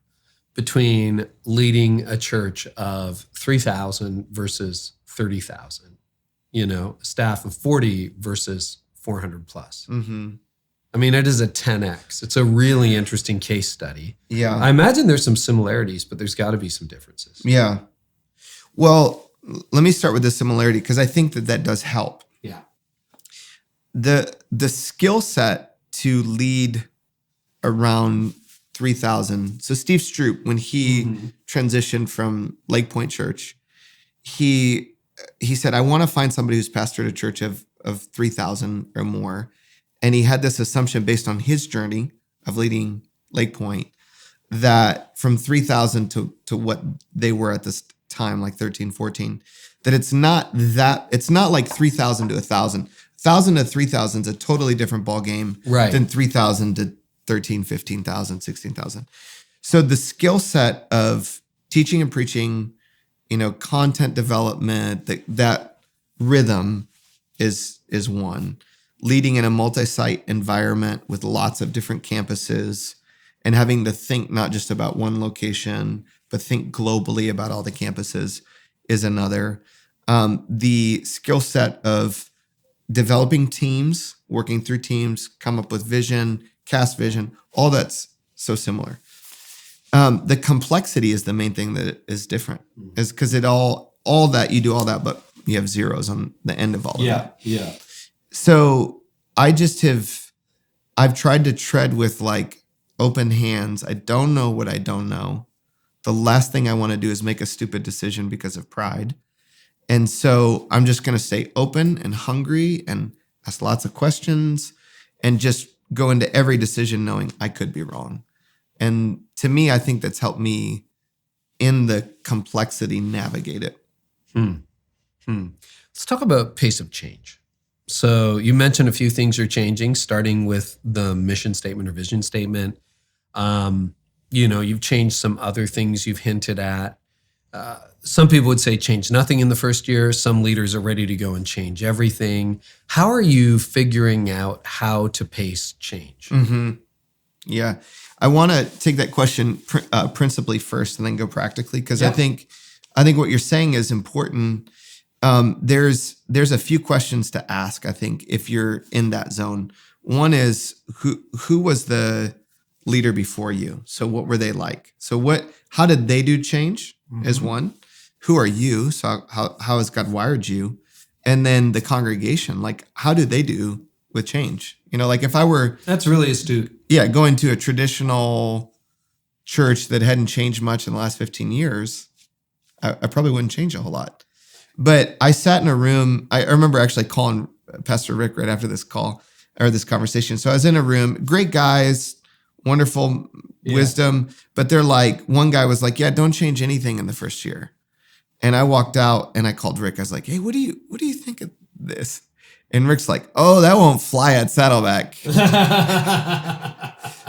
between leading a church of 3,000 versus 30,000? A staff of 40 versus 400 plus. I mean, it is a 10x. It's a really interesting case study. Yeah. I imagine there's some similarities, but there's got to be some differences. Yeah. Well, let me start with the similarity, because I think that does help. Yeah. The skill set to lead around 3,000. So Steve Stroop, when he transitioned from Lake Point Church, he said, I want to find somebody who's pastored a church of 3,000 or more. And he had this assumption based on his journey of leading Lake Point, that from 3,000 to what they were at this time, like 13, 14, that it's not like 3,000 to 1,000. 1,000 to 3,000 is a totally different ball game than 3,000 to 13, 15,000, 16,000. So the skill set of teaching and preaching, content development, that rhythm is one. Leading in a multi-site environment with lots of different campuses and having to think not just about one location, but think globally about all the campuses is another. The skill set of developing teams, working through teams, come up with vision, cast vision, all that's so similar. The complexity is the main thing that is different, is because all that, you do all that, but you have zeros on the end of all of that. So I've tried to tread with open hands. I don't know what I don't know. The last thing I want to do is make a stupid decision because of pride. And so I'm just going to stay open and hungry and ask lots of questions and just go into every decision knowing I could be wrong. And to me, I think that's helped me in the complexity navigate it. Let's talk about pace of change. So you mentioned a few things are changing, starting with the mission statement or vision statement. You've changed some other things you've hinted at. Some people would say change nothing in the first year. Some leaders are ready to go and change everything. How are you figuring out how to pace change? Mm-hmm. Yeah. I want to take that question principally first and then go practically, because I think what you're saying is important. There's a few questions to ask, I think, if you're in that zone. One is who was the leader before you? So what were they like? So how did they do change is one. Who are you? So how has God wired you? And then the congregation, like how do they do with change? Like if I were... That's really astute. Yeah, going to a traditional church that hadn't changed much in the last 15 years, I probably wouldn't change a whole lot. But I sat in a room. I remember actually calling Pastor Rick right after this call or this conversation. So I was in a room, great guys, wonderful wisdom, but they're like, one guy was like, yeah, don't change anything in the first year. And I walked out and I called Rick. I was like, hey, what do you think of this? And Rick's like, oh, that won't fly at Saddleback.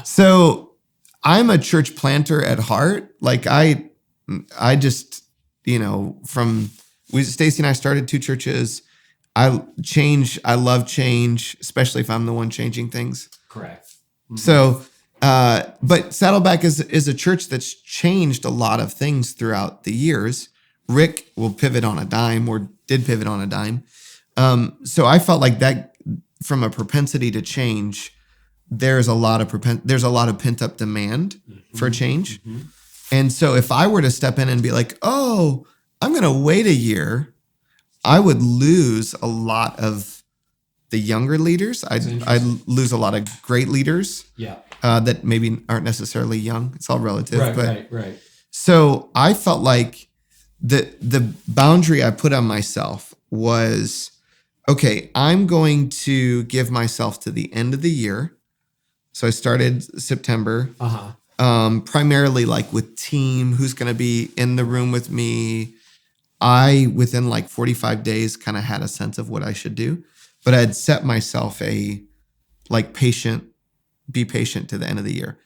So I'm a church planter at heart. Like I just, Stacie and I started 2 churches. I love change, especially if I'm the one changing things. Correct. Mm-hmm. So, but Saddleback is a church that's changed a lot of things throughout the years. Rick will pivot on a dime or did pivot on a dime. So I felt like that from a propensity to change, there's a lot of pent up demand for change. Mm-hmm. And so if I were to step in and be like, oh, I'm going to wait a year, I would lose a lot of the younger leaders. I'd lose a lot of great leaders that maybe aren't necessarily young. It's all relative. Right. So I felt like the boundary I put on myself was, okay, I'm going to give myself to the end of the year. So I started September, primarily like with team, who's going to be in the room with me. I, within like 45 days, kind of had a sense of what I should do, but I had set myself be patient to the end of the year.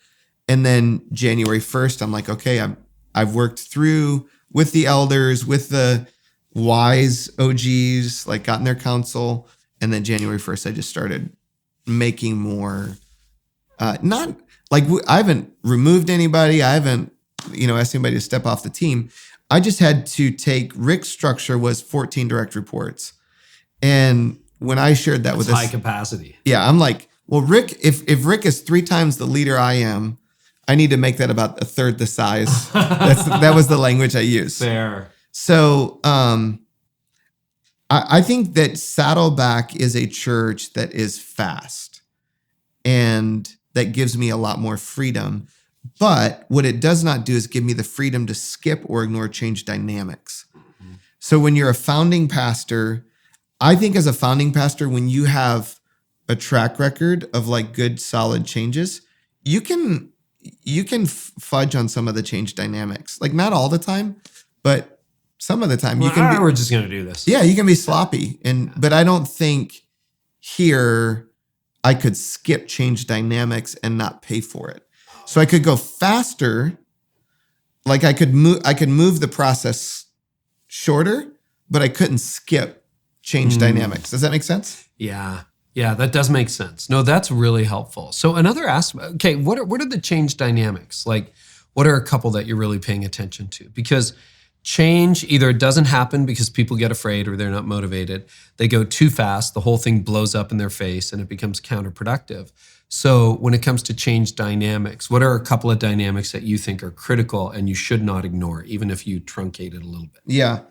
And then January 1st, I'm like, okay, I've worked through with the elders, with the wise OGs, like gotten their counsel. And then January 1st, I just started making more, not like I haven't removed anybody. I haven't, asked anybody to step off the team. I just had to take Rick's structure was 14 direct reports. And when I shared that with high capacity. Yeah. I'm like, well, Rick, if Rick is 3 times the leader I am, I need to make that about 1/3 the size. That was the language I used. Fair. So I think that Saddleback is a church that is fast and that gives me a lot more freedom. But what it does not do is give me the freedom to skip or ignore change dynamics. Mm-hmm. So when you're a founding pastor, I think as a founding pastor, when you have a track record of like good, solid changes, you can fudge on some of the change dynamics. Like not all the time, but some of the time you can be, we're just going to do this. Yeah, you can be sloppy. But I don't think here I could skip change dynamics and not pay for it. So I could go faster. Like I could move the process shorter, but I couldn't skip change dynamics. Does that make sense? Yeah. Yeah, that does make sense. No, that's really helpful. So another aspect, okay, what are the change dynamics? Like, what are a couple that you're really paying attention to? Because change either doesn't happen because people get afraid or they're not motivated. They go too fast, the whole thing blows up in their face and it becomes counterproductive. So when it comes to change dynamics, what are a couple of dynamics that you think are critical and you should not ignore, even if you truncate it a little bit? Yeah.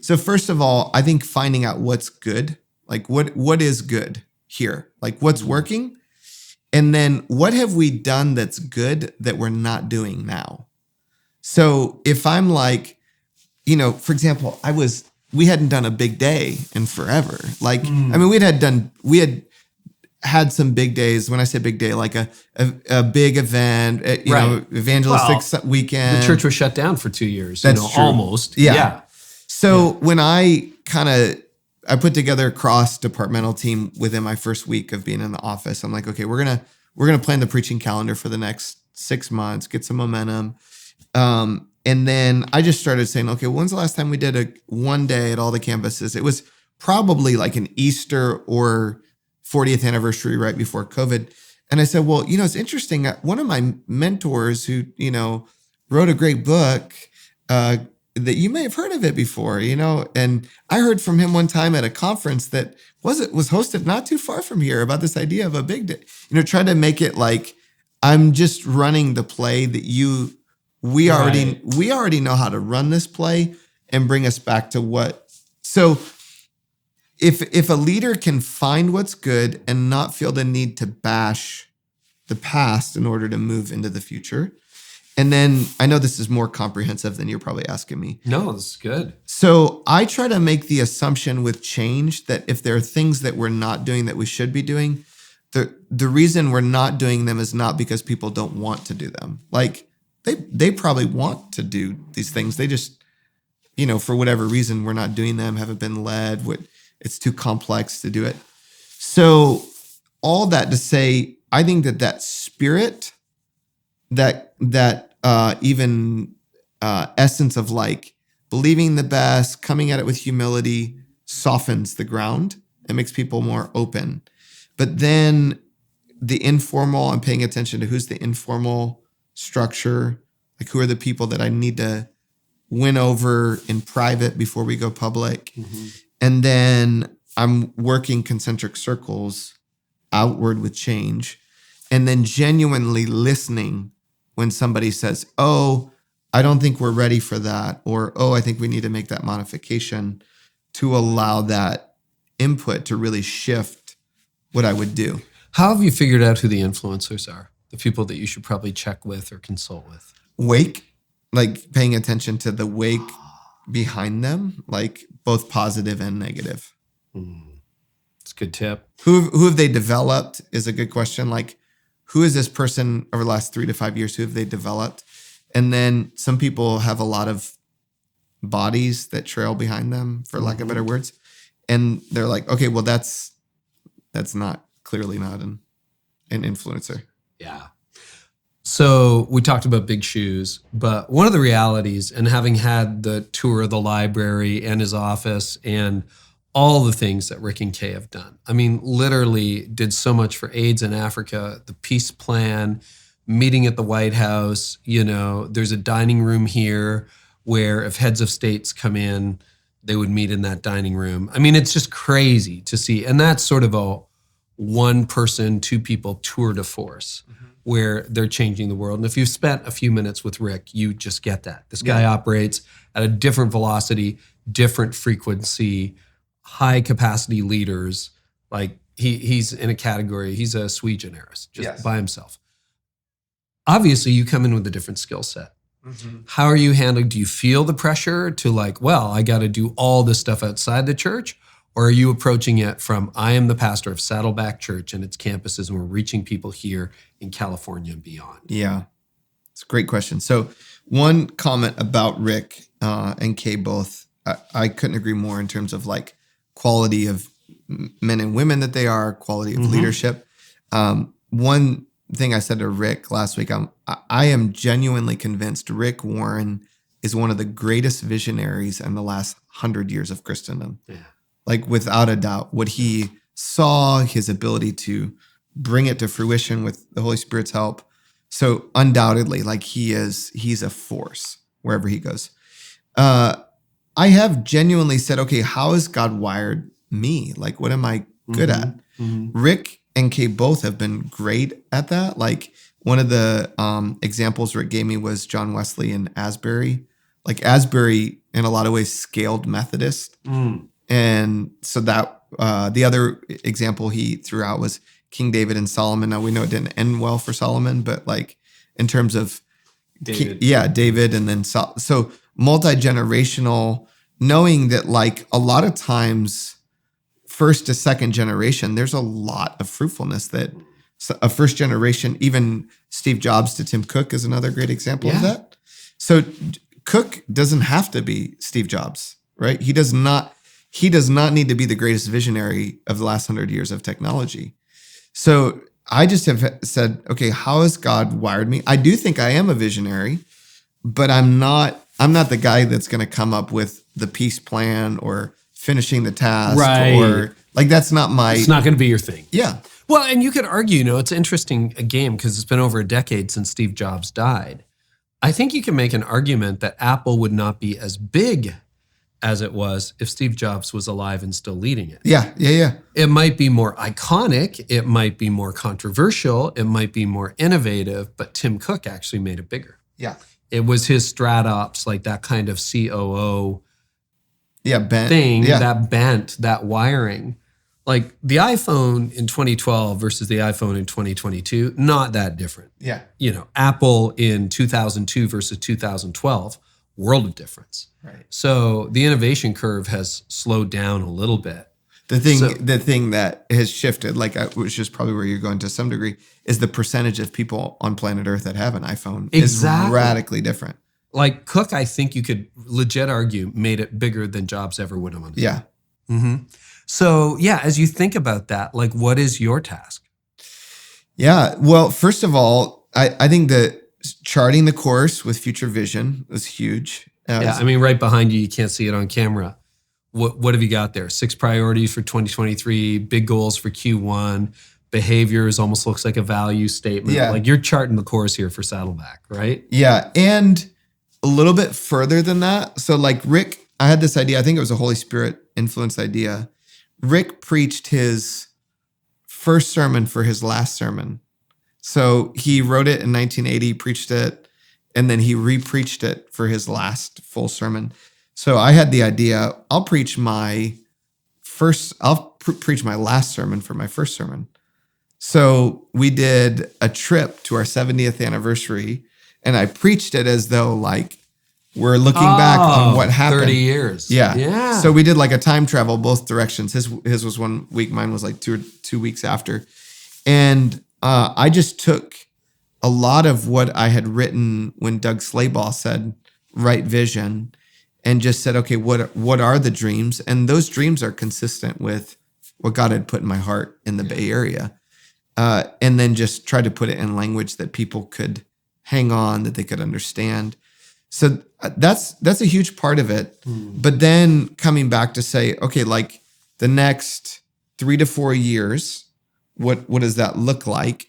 So first of all, I think finding out what's good, like what is good here, like what's working. And then what have we done that's good that we're not doing now? So if I'm like, for example, we hadn't done a big day in forever. Like, I mean, we had some big days. When I say big day, like a big event, evangelistic weekend. The church was shut down for 2 years. That's true. Almost. Yeah. So when I put together a cross-departmental team within my first week of being in the office, I'm like, okay, we're gonna plan the preaching calendar for the next 6 months, get some momentum. And then I just started saying, okay, when's the last time we did a one day at all the campuses? It was probably like an Easter or 40th anniversary right before COVID. And I said, well, it's interesting. One of my mentors who, wrote a great book, that you may have heard of it before, and I heard from him one time at a conference that was hosted not too far from here about this idea of a big day, try to make it like, I'm just running the play that we already know how to run this play and bring us back to what. So if a leader can find what's good and not feel the need to bash the past in order to move into the future. And then I know this is more comprehensive than you're probably asking me. No, this is good. So I try to make the assumption with change that if there are things that we're not doing that we should be doing, the reason we're not doing them is not because people don't want to do them. Like they probably want to do these things. They just, for whatever reason, we're not doing them, haven't been led. It's too complex to do it. So all that to say, I think that spirit, that even essence of like believing the best, coming at it with humility, softens the ground and makes people more open. But then the informal, I'm paying attention to who's the informal structure, like who are the people that I need to win over in private before we go public. Mm-hmm. And then I'm working concentric circles outward with change, and then genuinely listening when somebody says, oh, I don't think we're ready for that, or, oh, I think we need to make that modification, to allow that input to really shift what I would do. How have you figured out who the influencers are? The people that you should probably check with or consult with? Wake, like paying attention to the wake behind them, like both positive and negative. That's a good tip. Who have they developed is a good question. Like, who is this person over the last 3 to 5 years? Who have they developed? And then some people have a lot of bodies that trail behind them, for lack of better words. And they're like, okay, well, that's clearly not an influencer. Yeah. So we talked about big shoes, but one of the realities, and having had the tour of the library and his office and all the things that Rick and Kay have done, I mean, literally did so much for AIDS in Africa, the peace plan, meeting at the White House, there's a dining room here where if heads of states come in, they would meet in that dining room. I mean, it's just crazy to see. And that's sort of a one person, two people tour de force, where they're changing the world. And if you've spent a few minutes with Rick, you just get that. This guy operates at a different velocity, different frequency, high capacity leaders. Like he's in a category, he's a sui generis, just by himself. Obviously, you come in with a different skill set. How are you handling? Do you feel the pressure to like, well, I got to do all this stuff outside the church? Or are you approaching it from, I am the pastor of Saddleback Church and its campuses, and we're reaching people here in California and beyond? Yeah, it's a great question. So one comment about Rick and Kay both, I couldn't agree more in terms of like quality of men and women that they are, quality of leadership. One thing I said to Rick last week, I am genuinely convinced Rick Warren is one of the greatest visionaries in the last 100 years of Christendom. Yeah. Like without a doubt, what he saw, his ability to bring it to fruition with the Holy Spirit's help. So undoubtedly, like he's a force wherever he goes. I have genuinely said, okay, how has God wired me? Like, what am I good at? Rick and Kay both have been great at that. Like one of the examples Rick gave me was John Wesley and Asbury. Like Asbury, in a lot of ways, scaled Methodist. And so that the other example he threw out was King David and Solomon. Now we know it didn't end well for Solomon, but like in terms of David. David and then so multi-generational, knowing that like a lot of times first to second generation, there's a lot of fruitfulness that a first generation, even Steve Jobs to Tim Cook is another great example of that. So Cook doesn't have to be Steve Jobs, right? He does not need to be the greatest visionary of the last 100 years of technology. So I just have said, okay, how has God wired me? I do think I am a visionary, but I'm not the guy that's going to come up with the peace plan or finishing the task, or like that's not my. It's not going to be your thing. Yeah. Well, and you could argue, it's an interesting game because it's been over a decade since Steve Jobs died. I think you can make an argument that Apple would not be as big as it was if Steve Jobs was alive and still leading it. Yeah. It might be more iconic. It might be more controversial. It might be more innovative, but Tim Cook actually made it bigger. Yeah. It was his StratOps, like that kind of COO bent thing, that bent, that wiring. Like the iPhone in 2012 versus the iPhone in 2022, not that different. Yeah. Apple in 2002 versus 2012, world of difference. Right. So the innovation curve has slowed down a little bit. The thing that has shifted, which is probably where you're going to some degree, is the percentage of people on planet Earth that have an iPhone is radically different. Like Cook, I think you could legit argue, made it bigger than Jobs ever would have on it. Yeah. Mm-hmm. So as you think about that, like what is your task? Yeah. Well, first of all, I think that charting the course with future vision was huge. Right behind you can't see it on camera. What have you got there? 6 priorities for 2023, big goals for Q1, behaviors, almost looks like a value statement. Yeah. Like you're charting the course here for Saddleback, right? Yeah. And a little bit further than that. So like Rick, I had this idea, I think it was a Holy Spirit influenced idea. Rick preached his first sermon for his last sermon. So he wrote it in 1980, preached it, and then he re-preached it for his last full sermon. So I had the idea, I'll preach my last sermon for my first sermon. So we did a trip to our 70th anniversary, and I preached it as though like we're looking back on what happened. 30 years. Yeah. So we did like a time travel both directions. His was 1 week, mine was like 2 weeks after. And I just took a lot of what I had written when Doug Slaybaugh said, right vision, and just said, okay, what are the dreams? And those dreams are consistent with what God had put in my heart in the Bay Area. And then just try to put it in language that people could hang on, that they could understand. So that's a huge part of it. But then coming back to say, okay, like the next 3 to 4 years, what does that look like?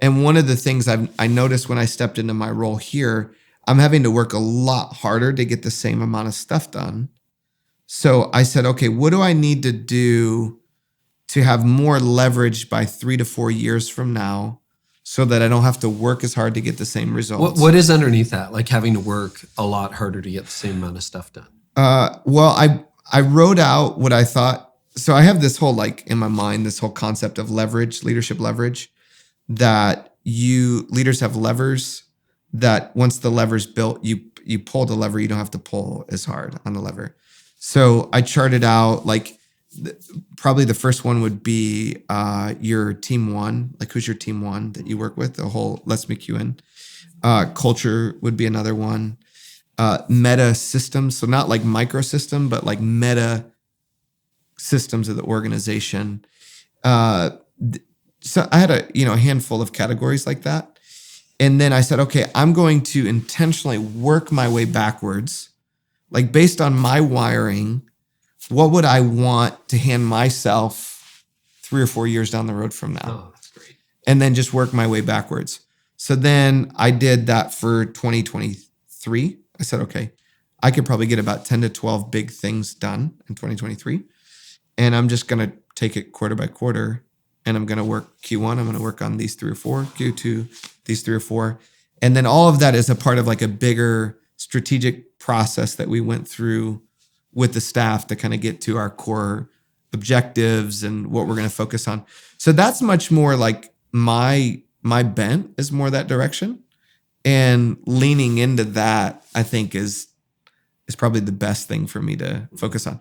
And one of the things I noticed when I stepped into my role here, I'm having to work a lot harder to get the same amount of stuff done. So I said, okay, what do I need to do to have more leverage by 3 to 4 years from now, so that I don't have to work as hard to get the same results? What is underneath that? Like having to work a lot harder to get the same amount of stuff done? Well, I wrote out what I thought. So I have this whole, like in my mind, this whole concept of leverage, leadership leverage, that leaders have levers that once the lever's built, you pull the lever, you don't have to pull as hard on the lever. So I charted out like probably the first one would be your team one, like who's your team one that you work with, the whole let's make you in. Culture would be another one. Meta systems, so not like microsystem, but like meta systems of the organization. So I had a handful of categories like that. And then I said, okay, I'm going to intentionally work my way backwards. Like based on my wiring, what would I want to hand myself 3 or 4 years down the road from now? Oh, that's great. And then just work my way backwards. So then I did that for 2023. I said, okay, I could probably get about 10 to 12 big things done in 2023. And I'm just going to take it quarter by quarter. And I'm going to work Q1. I'm going to work on these 3 or 4, Q2, these 3 or 4. And then all of that is a part of like a bigger strategic process that we went through with the staff to kind of get to our core objectives and what we're going to focus on. So that's much more like my bent is more that direction. And leaning into that, I think is probably the best thing for me to focus on.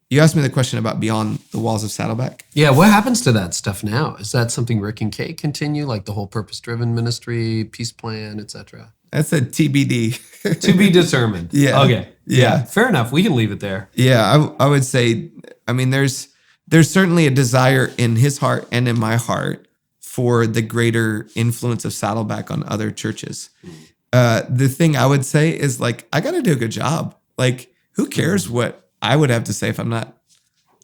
You asked me the question about beyond the walls of Saddleback. Yeah, what happens to that stuff now? Is that something Rick and Kay continue, like the whole purpose-driven ministry, peace plan, etc.? That's a TBD. To be determined. Yeah. Okay. Yeah. Fair enough. We can leave it there. Yeah, I would say, I mean, there's certainly a desire in his heart and in my heart for the greater influence of Saddleback on other churches. The thing I would say is like, I got to do a good job. Like, who cares what I would have to say if I'm not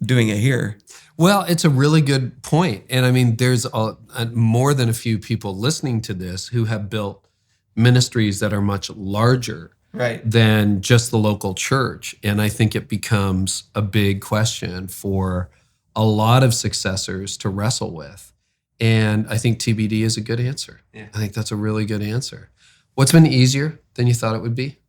doing it here? Well, it's a really good point. And I mean, there's more than a few people listening to this who have built ministries that are much larger than just the local church. And I think it becomes a big question for a lot of successors to wrestle with. And I think TBD is a good answer. Yeah. I think that's a really good answer. What's been easier than you thought it would be?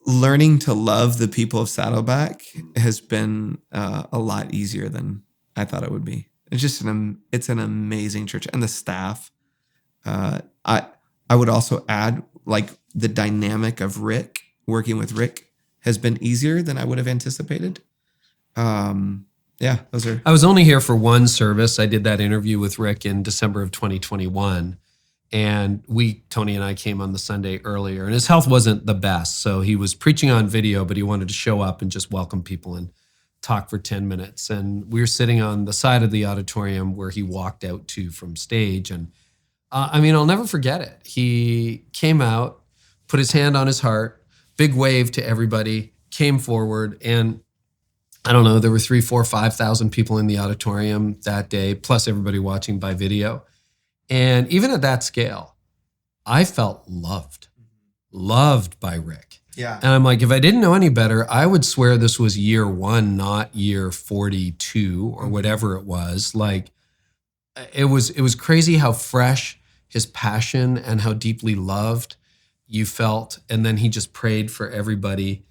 Learning to love the people of Saddleback has been a lot easier than I thought it would be. It's just it's an amazing church, and the staff. I would also add, like, the dynamic of Rick, working with Rick, has been easier than I would have anticipated. Yeah, those are. I was only here for one service. I did that interview with Rick in December of 2021. And Tony and I came on the Sunday earlier, and his health wasn't the best. So he was preaching on video, but he wanted to show up and just welcome people and talk for 10 minutes. And we were sitting on the side of the auditorium where he walked out to from stage. And I mean, I'll never forget it. He came out, put his hand on his heart, big wave to everybody, came forward. And I don't know, there were 3,000, 4,000, 5,000 people in the auditorium that day, plus everybody watching by video. And even at that scale, I felt loved by Rick. Yeah. And I'm like, if I didn't know any better, I would swear this was year 1, not year 42 or whatever it was. Like, it was crazy how fresh his passion and how deeply loved you felt. And then he just prayed for everybody.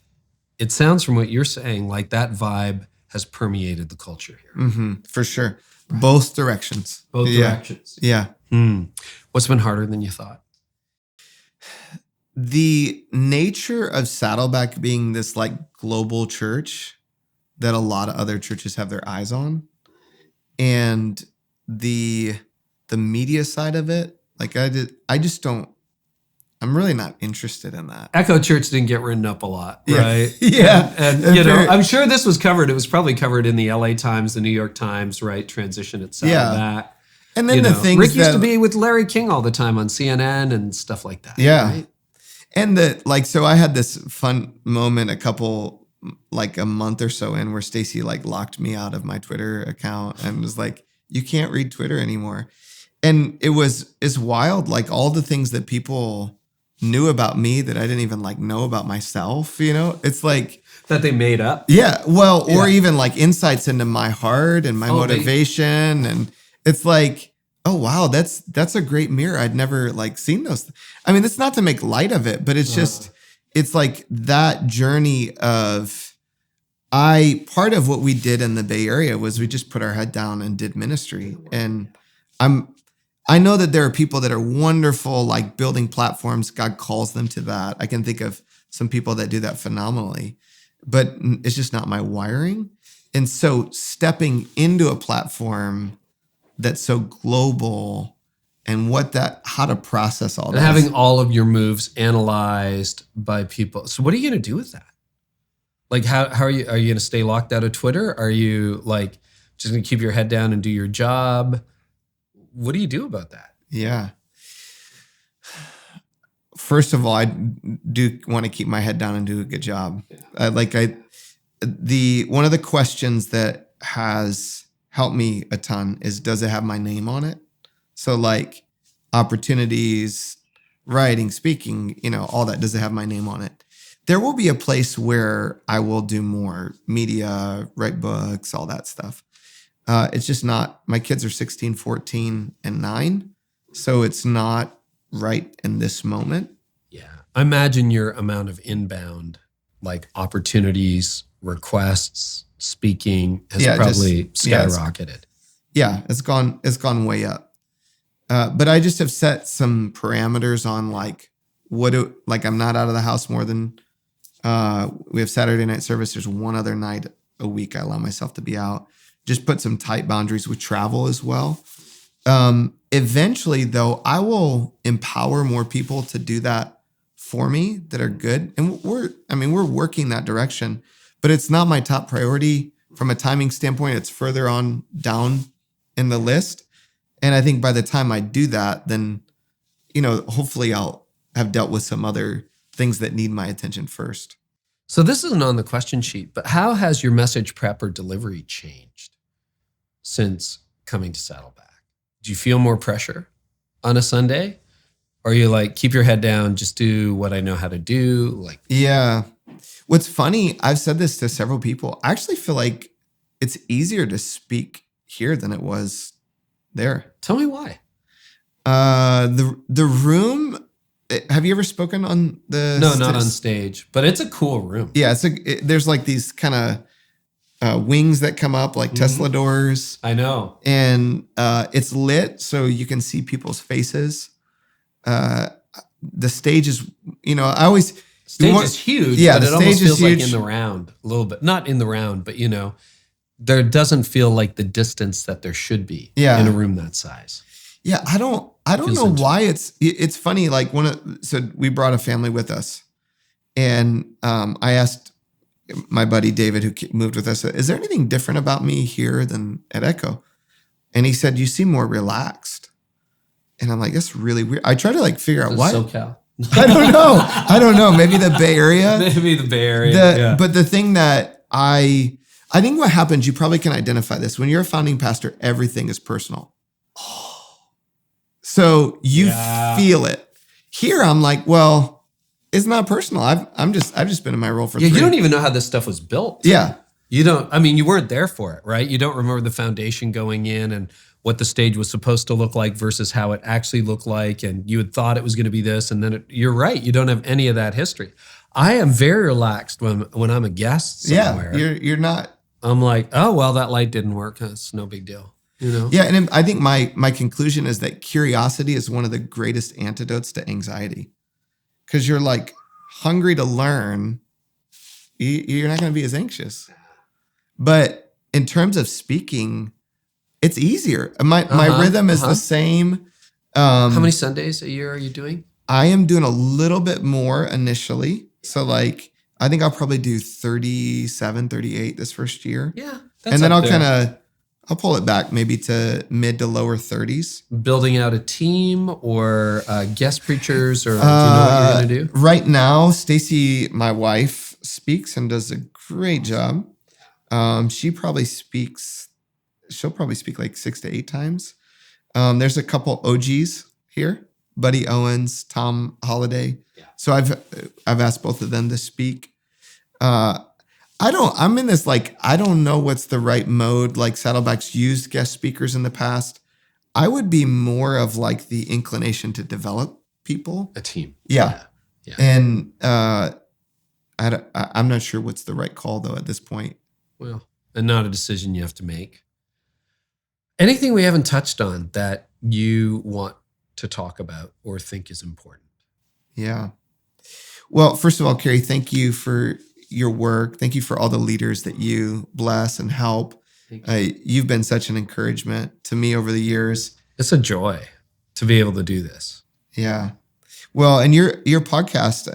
It sounds from what you're saying like that vibe has permeated the culture here. Mm-hmm, for sure. Right. Both directions. Yeah. What's been harder than you thought? The nature of Saddleback being this like global church that a lot of other churches have their eyes on, and the media side of it, like I'm really not interested in that. Echo Church didn't get written up a lot, right? Yeah. And you know, I'm sure this was covered. It was probably covered in the LA Times, the New York Times, right? Transition at Saddleback. And then the things Rick used to be with Larry King all the time on CNN and stuff like that. Yeah. Right? And so I had this fun moment a month or so in where Stacie like locked me out of my Twitter account and was like, you can't read Twitter anymore. And it's wild. Like all the things that people knew about me that I didn't even like know about myself, you know, it's like that they made up. Yeah. Well, or even like insights into my heart and my motivation. And it's like, oh, wow, that's a great mirror. I'd never like seen those. I mean, it's not to make light of it, but it's just, it's like that journey of part of what we did in the Bay Area was we just put our head down and did ministry. And I know that there are people that are wonderful, like building platforms. God calls them to that. I can think of some people that do that phenomenally, but it's just not my wiring. And so stepping into a platform that's so global and how to process all that. And having all of your moves analyzed by people. So what are you going to do with that? Like, how are you going to stay locked out of Twitter? Are you like just going to keep your head down and do your job? What do you do about that? Yeah. First of all, I do want to keep my head down and do a good job. One of the questions that has helped me a ton is, does it have my name on it? So like opportunities, writing, speaking, you know, all that, does it have my name on it? There will be a place where I will do more media, write books, all that stuff. It's just not, my kids are 16, 14, and 9. So it's not right in this moment. Yeah. I imagine your amount of inbound, like opportunities requests, speaking has probably skyrocketed. It's gone way up. But I just have set some parameters on I'm not out of the house more than, we have Saturday night service. There's one other night a week I allow myself to be out. Just put some tight boundaries with travel as well. Eventually though, I will empower more people to do that for me that are good. And we're working that direction, but it's not my top priority from a timing standpoint. It's further on down in the list. And I think by the time I do that, then, hopefully I'll have dealt with some other things that need my attention first. So this isn't on the question sheet, but how has your message prep or delivery changed since coming to Saddleback? Do you feel more pressure on a Sunday? Or are you like, keep your head down, just do what I know how to do? Yeah. What's funny, I've said this to several people. I actually feel like it's easier to speak here than it was there. Tell me why. The room. Have you ever spoken on the? No, not on stage, but it's a cool room. Yeah, there's like these kind of wings that come up like Tesla doors. I know, and it's lit so you can see people's faces. The stage is, I always stage is huge. Yeah, but the it almost stage is feels like huge. in the round a little bit, not in the round, but there doesn't feel like the distance that there should be in a room that size. Yeah, I don't know why it's funny. Like so we brought a family with us, and I asked my buddy David, who moved with us, is there anything different about me here than at Echo? And he said, you seem more relaxed. And I'm like, that's really weird. I try to figure out why. SoCal. I don't know. Maybe the Bay Area. But the thing that I think what happens, you probably can identify this. When you're a founding pastor, everything is personal. So you feel it. Here, I'm like, well, it's not personal. I've just been in my role for 3 You don't even know how this stuff was built. Yeah. You weren't there for it, right? You don't remember the foundation going in and what the stage was supposed to look like versus how it actually looked like. And you had thought it was going to be this. And then you're right. You don't have any of that history. I am very relaxed when I'm a guest somewhere. Yeah, you're not. I'm like, oh, well, that light didn't work. It's no big deal. Yeah, and I think my conclusion is that curiosity is one of the greatest antidotes to anxiety. Because you're hungry to learn, you're not going to be as anxious. But in terms of speaking, it's easier. My rhythm is the same. How many Sundays a year are you doing? I am doing a little bit more initially. So I think I'll probably do 37, 38 this first year. Yeah. And then I'll pull it back maybe to mid to lower 30s. Building out a team or guest preachers, or do you know what you're going to do? Right now, Stacie, my wife, speaks and does a great job. She'll probably speak 6 to 8 times. There's a couple OGs here, Buddy Owens, Tom Holliday. Yeah. So I've asked both of them to speak. I'm in this, I don't know what's the right mode. Saddleback's used guest speakers in the past. I would be more of the inclination to develop people. A team. Yeah. And I'm not sure what's the right call though at this point. Well, and not a decision you have to make. Anything we haven't touched on that you want to talk about or think is important? Yeah. Well, first of all, Carey, thank you for your work. Thank you for all the leaders that you bless and help. You've been such an encouragement to me over the years. It's a joy to be able to do this. Yeah. Well, and your podcast,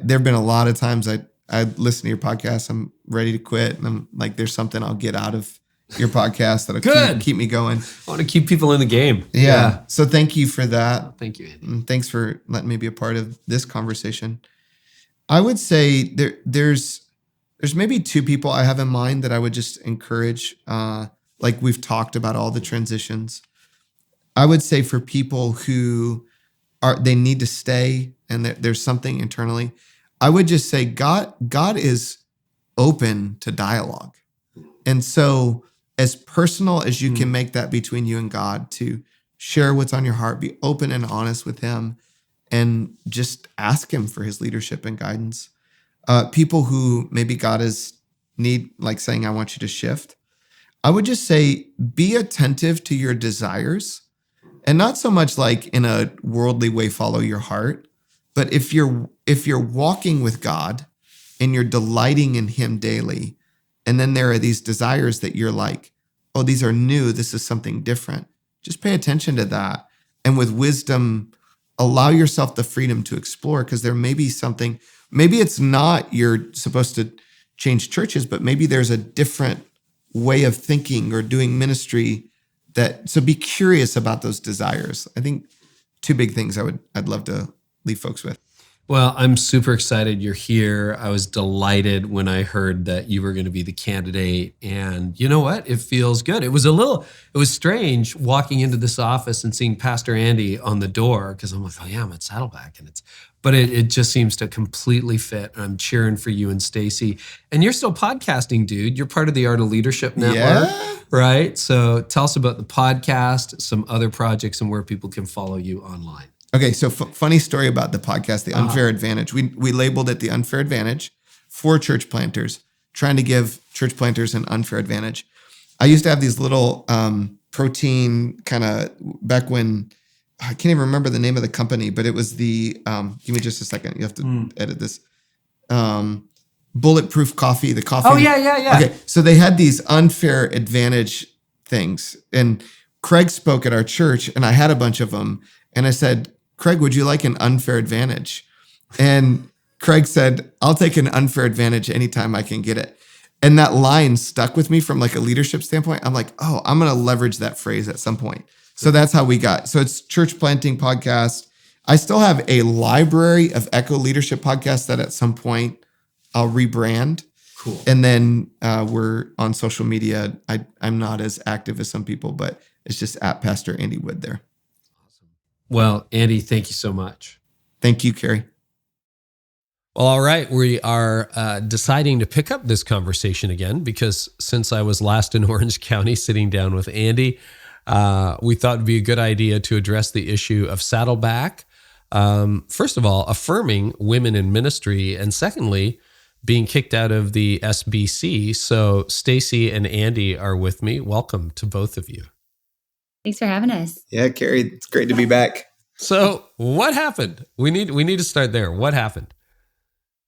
there've been a lot of times I listen to your podcast. I'm ready to quit. And I'm like, there's something I'll get out of your podcast that'll keep me going. I want to keep people in the game. Yeah. So thank you for that. Oh, thank you, Andy. And thanks for letting me be a part of this conversation. I would say there's maybe 2 people I have in mind that I would just encourage. We've talked about all the transitions. I would say for people who they need to stay and there's something internally, I would just say God is open to dialogue. And so as personal as you can make that between you and God, to share what's on your heart, be open and honest with him, and just ask him for his leadership and guidance. people who maybe God is like saying, I want you to shift, I would just say, be attentive to your desires, and not so much like in a worldly way, follow your heart. But if you're walking with God and you're delighting in him daily, and then there are these desires that you're like, oh, these are new, this is something different, just pay attention to that. And with wisdom, allow yourself the freedom to explore, because there may be something, maybe it's not you're supposed to change churches, but maybe there's a different way of thinking or doing ministry so be curious about those desires. I think two big things I'd love to leave folks with. Well, I'm super excited you're here. I was delighted when I heard that you were going to be the candidate. And you know what? It feels good. It was strange walking into this office and seeing Pastor Andy on the door, because I'm like, oh yeah, I'm at Saddleback. But it just seems to completely fit. I'm cheering for you and Stacie. And you're still podcasting, dude. You're part of the Art of Leadership Network, right? So tell us about the podcast, some other projects, and where people can follow you online. Okay, so funny story about the podcast, The Unfair Advantage. We labeled it The Unfair Advantage for church planters, trying to give church planters an unfair advantage. I used to have these little protein kind of, back when, I can't even remember the name of the company, but it was the, give me just a second, you have to edit this, Bulletproof Coffee, the coffee. Oh, yeah. Okay, so they had these unfair advantage things, and Craig spoke at our church, and I had a bunch of them, and I said, Craig, would you like an unfair advantage? And Craig said, I'll take an unfair advantage anytime I can get it. And that line stuck with me from like a leadership standpoint. I'm like, oh, I'm going to leverage that phrase at some point. So that's how we got. So it's Church Planting Podcast. I still have a library of Echo Leadership podcasts that at some point I'll rebrand. Cool. And then we're on social media. I'm not as active as some people, but it's just at Pastor Andy Wood there. Well, Andy, thank you so much. Thank you, Carey. Well, all right. We are deciding to pick up this conversation again, because since I was last in Orange County sitting down with Andy, we thought it'd be a good idea to address the issue of Saddleback. First of all, affirming women in ministry, and secondly, being kicked out of the SBC. So Stacie and Andy are with me. Welcome to both of you. Thanks for having us. Yeah, Carey, it's great to be back. So what happened? We need to start there. What happened?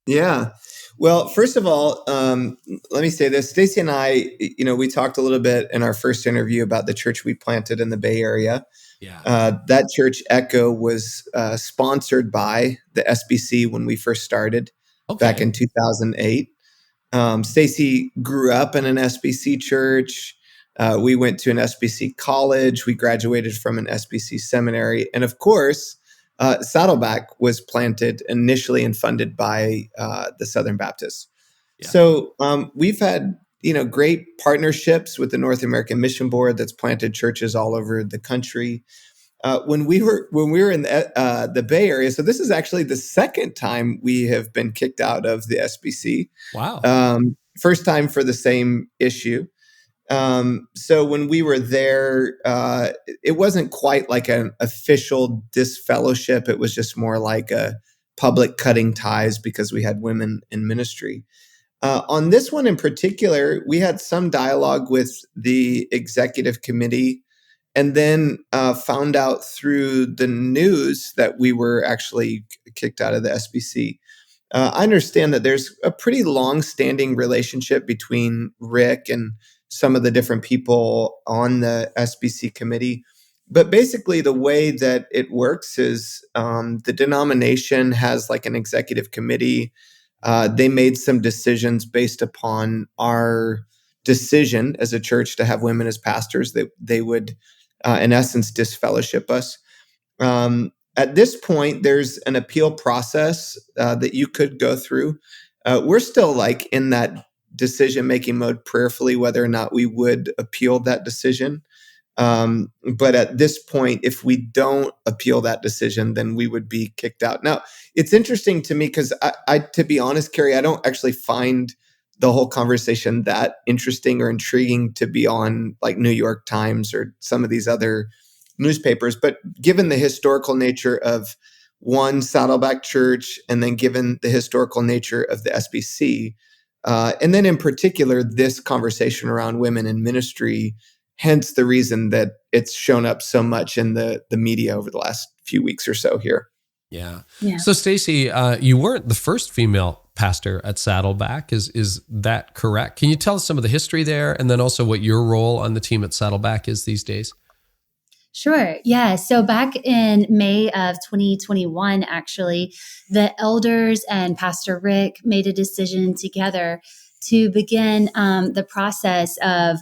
Yeah. Well, first of all, let me say this. Stacie and I, we talked a little bit in our first interview about the church we planted in the Bay Area. Yeah. That church, Echo, was sponsored by the SBC when we first started back in 2008. Stacie grew up in an SBC church. We went to an SBC college. We graduated from an SBC seminary. And of course, Saddleback was planted initially and funded by the Southern Baptists. Yeah. So we've had great partnerships with the North American Mission Board that's planted churches all over the country. When we were in the Bay Area, so this is actually the second time we have been kicked out of the SBC. Wow. First time for the same issue. So when we were there, it wasn't quite like an official disfellowship. It was just more like a public cutting ties because we had women in ministry. On this one in particular, we had some dialogue with the executive committee, and then found out through the news that we were actually kicked out of the SBC. I understand that there's a pretty long-standing relationship between Rick and some of the different people on the SBC committee. But basically the way that it works is the denomination has like an executive committee. They made some decisions based upon our decision as a church to have women as pastors, that they would, in essence, disfellowship us. At this point, there's an appeal process that you could go through. We're still like in that decision-making mode prayerfully, whether or not we would appeal that decision. But at this point, if we don't appeal that decision, then we would be kicked out. Now, it's interesting to me because I, to be honest, Carey, I don't actually find the whole conversation that interesting or intriguing to be on like New York Times or some of these other newspapers. But given the historical nature of one, Saddleback Church, and then given the historical nature of the SBC, and then in particular, this conversation around women in ministry, hence the reason that it's shown up so much in the media over the last few weeks or so here. Yeah. Yeah. So Stacie, you weren't the first female pastor at Saddleback. Is that correct? Can you tell us some of the history there, and then also what your role on the team at Saddleback is these days? Sure. Yeah. So back in May of 2021, actually, the elders and Pastor Rick made a decision together to begin the process of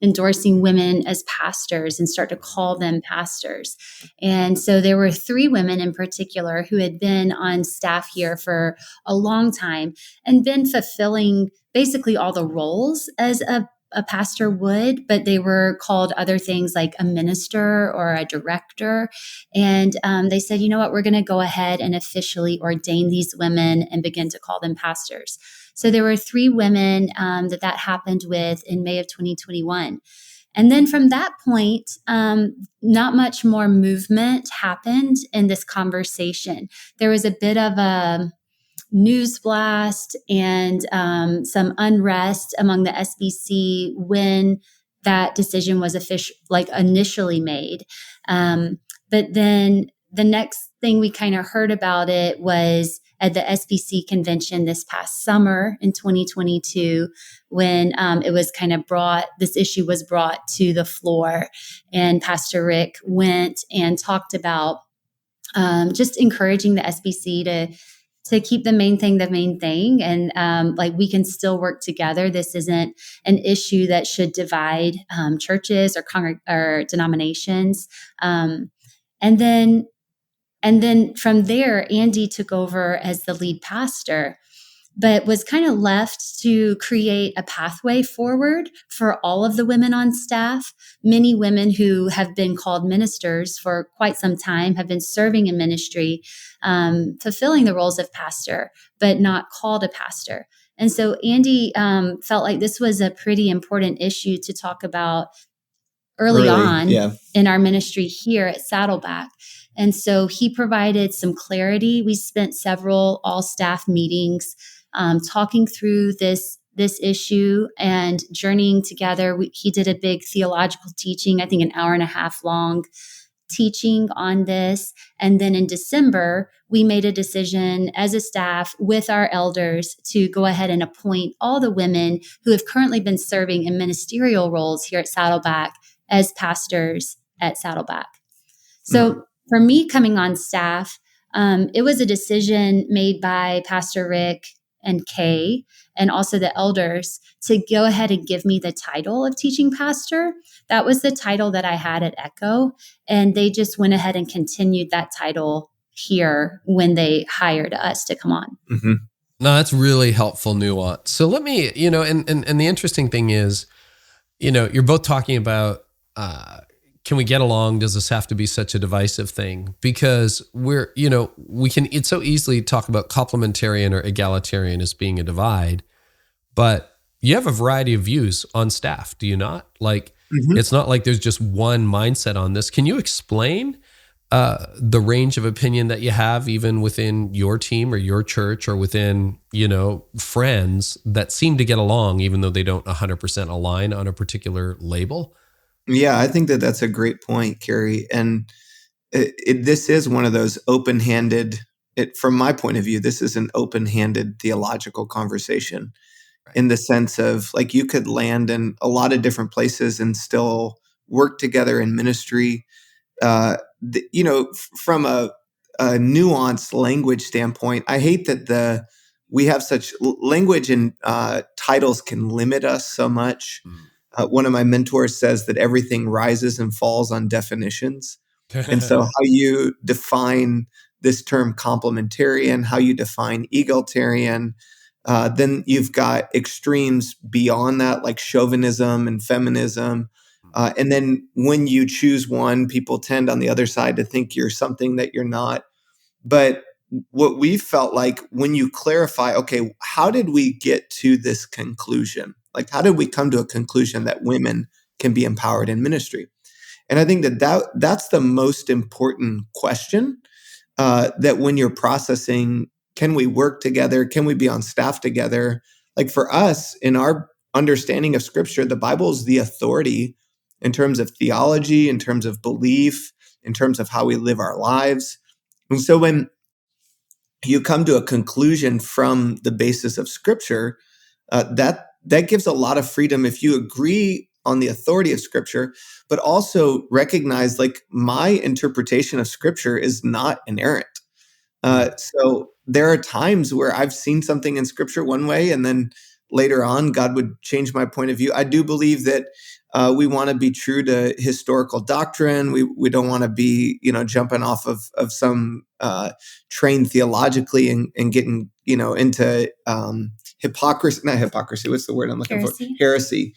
endorsing women as pastors and start to call them pastors. And so there were 3 women in particular who had been on staff here for a long time and been fulfilling basically all the roles as a pastor would, but they were called other things like a minister or a director. And they said, you know what, we're going to go ahead and officially ordain these women and begin to call them pastors. So there were 3 women that happened with in May of 2021. And then from that point, not much more movement happened in this conversation. There was a bit of a news blast and some unrest among the SBC when that decision was initially made. But then the next thing we kind of heard about it was at the SBC convention this past summer in 2022, when it was kind of this issue was brought to the floor, and Pastor Rick went and talked about just encouraging the SBC to keep the main thing, and we can still work together. This isn't an issue that should divide churches or denominations. And then from there, Andy took over as the lead pastor, but was kind of left to create a pathway forward for all of the women on staff. Many women who have been called ministers for quite some time have been serving in ministry, fulfilling the roles of pastor, but not called a pastor. And so Andy felt like this was a pretty important issue to talk about early on in our ministry here at Saddleback. And so he provided some clarity. We spent several all-staff meetings talking through this issue and journeying together. He did a big theological teaching, I think an hour and a half long teaching on this. And then in December, we made a decision as a staff with our elders to go ahead and appoint all the women who have currently been serving in ministerial roles here at Saddleback as pastors at Saddleback. So for me coming on staff, it was a decision made by Pastor Rick and Kay and also the elders to go ahead and give me the title of teaching pastor. That was the title that I had at Echo, and they just went ahead and continued that title here when they hired us to come on. Mm-hmm. No, that's really helpful nuance. So let me, and the interesting thing is, you're both talking about, can we get along? Does this have to be such a divisive thing? Because it's so easily talk about complementarian or egalitarian as being a divide, but you have a variety of views on staff, do you not? It's not like there's just one mindset on this. Can you explain the range of opinion that you have even within your team or your church or within, friends that seem to get along even though they don't 100% align on a particular label? Yeah, I think that's a great point, Carey. And this is one of those open-handed, from my point of view, this is an open-handed theological conversation in the sense of you could land in a lot of different places and still work together in ministry. From a nuanced language standpoint, I hate that we have such language and titles can limit us so much. One of my mentors says that everything rises and falls on definitions. And so how you define this term complementarian, how you define egalitarian, then you've got extremes beyond that, like chauvinism and feminism. And then when you choose one, people tend on the other side to think you're something that you're not. But what we felt like when you clarify, okay, how did we get to this conclusion? How did we come to a conclusion that women can be empowered in ministry? And I think that's the most important question. that when you're processing, can we work together? Can we be on staff together? Like for us, in our understanding of Scripture, the Bible is the authority in terms of theology, in terms of belief, in terms of how we live our lives. And so when you come to a conclusion from the basis of Scripture, that gives a lot of freedom if you agree on the authority of Scripture, but also recognize like my interpretation of Scripture is not inerrant. So there are times where I've seen something in Scripture one way, and then later on, God would change my point of view. I do believe that we want to be true to historical doctrine. We don't want to be, jumping off of some train theologically and getting, into hypocrisy. Not hypocrisy. What's the word I'm looking for? Heresy.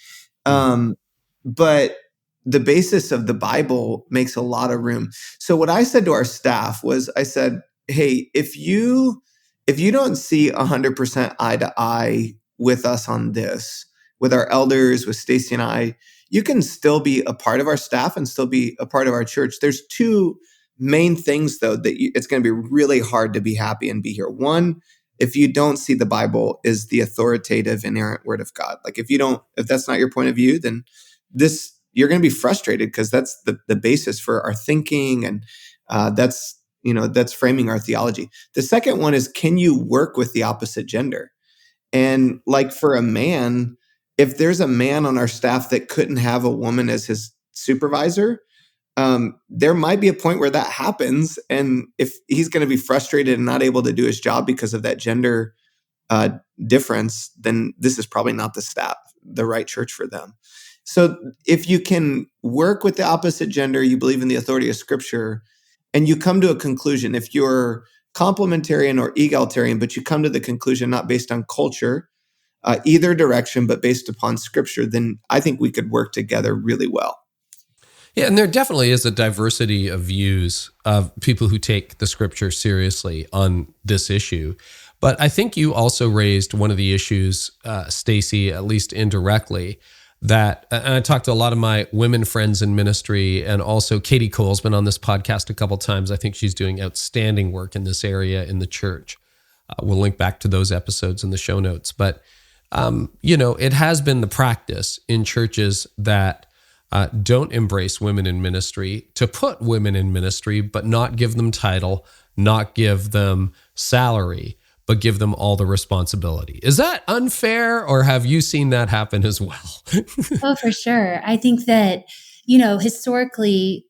But the basis of the Bible makes a lot of room. So what I said to our staff was, I said, hey, if you don't see 100% eye to eye with us on this, with our elders, with Stacie and I, you can still be a part of our staff and still be a part of our church. There's two main things, though, that it's going to be really hard to be happy and be here. One, if you don't see the Bible is the authoritative, inerrant word of God. Like if that's not your point of view, then you're going to be frustrated because that's the basis for our thinking, and that's framing our theology. The second one is, can you work with the opposite gender? And like for a man, if there's a man on our staff that couldn't have a woman as his supervisor, there might be a point where that happens. And if he's going to be frustrated and not able to do his job because of that gender difference, then this is probably not the right church for them. So if you can work with the opposite gender, you believe in the authority of Scripture, and you come to a conclusion, if you're complementarian or egalitarian, but you come to the conclusion not based on culture, either direction, but based upon Scripture, then I think we could work together really well. Yeah, and there definitely is a diversity of views of people who take the Scripture seriously on this issue. But I think you also raised one of the issues, Stacie, at least indirectly, that, and I talked to a lot of my women friends in ministry, and also Katie Cole's been on this podcast a couple times. I think she's doing outstanding work in this area in the church. We'll link back to those episodes in the show notes. But, it has been the practice in churches that don't embrace women in ministry to put women in ministry, but not give them title, not give them salary, but give them all the responsibility. Is that unfair, or have you seen that happen as well? Oh, for sure. I think that, historically,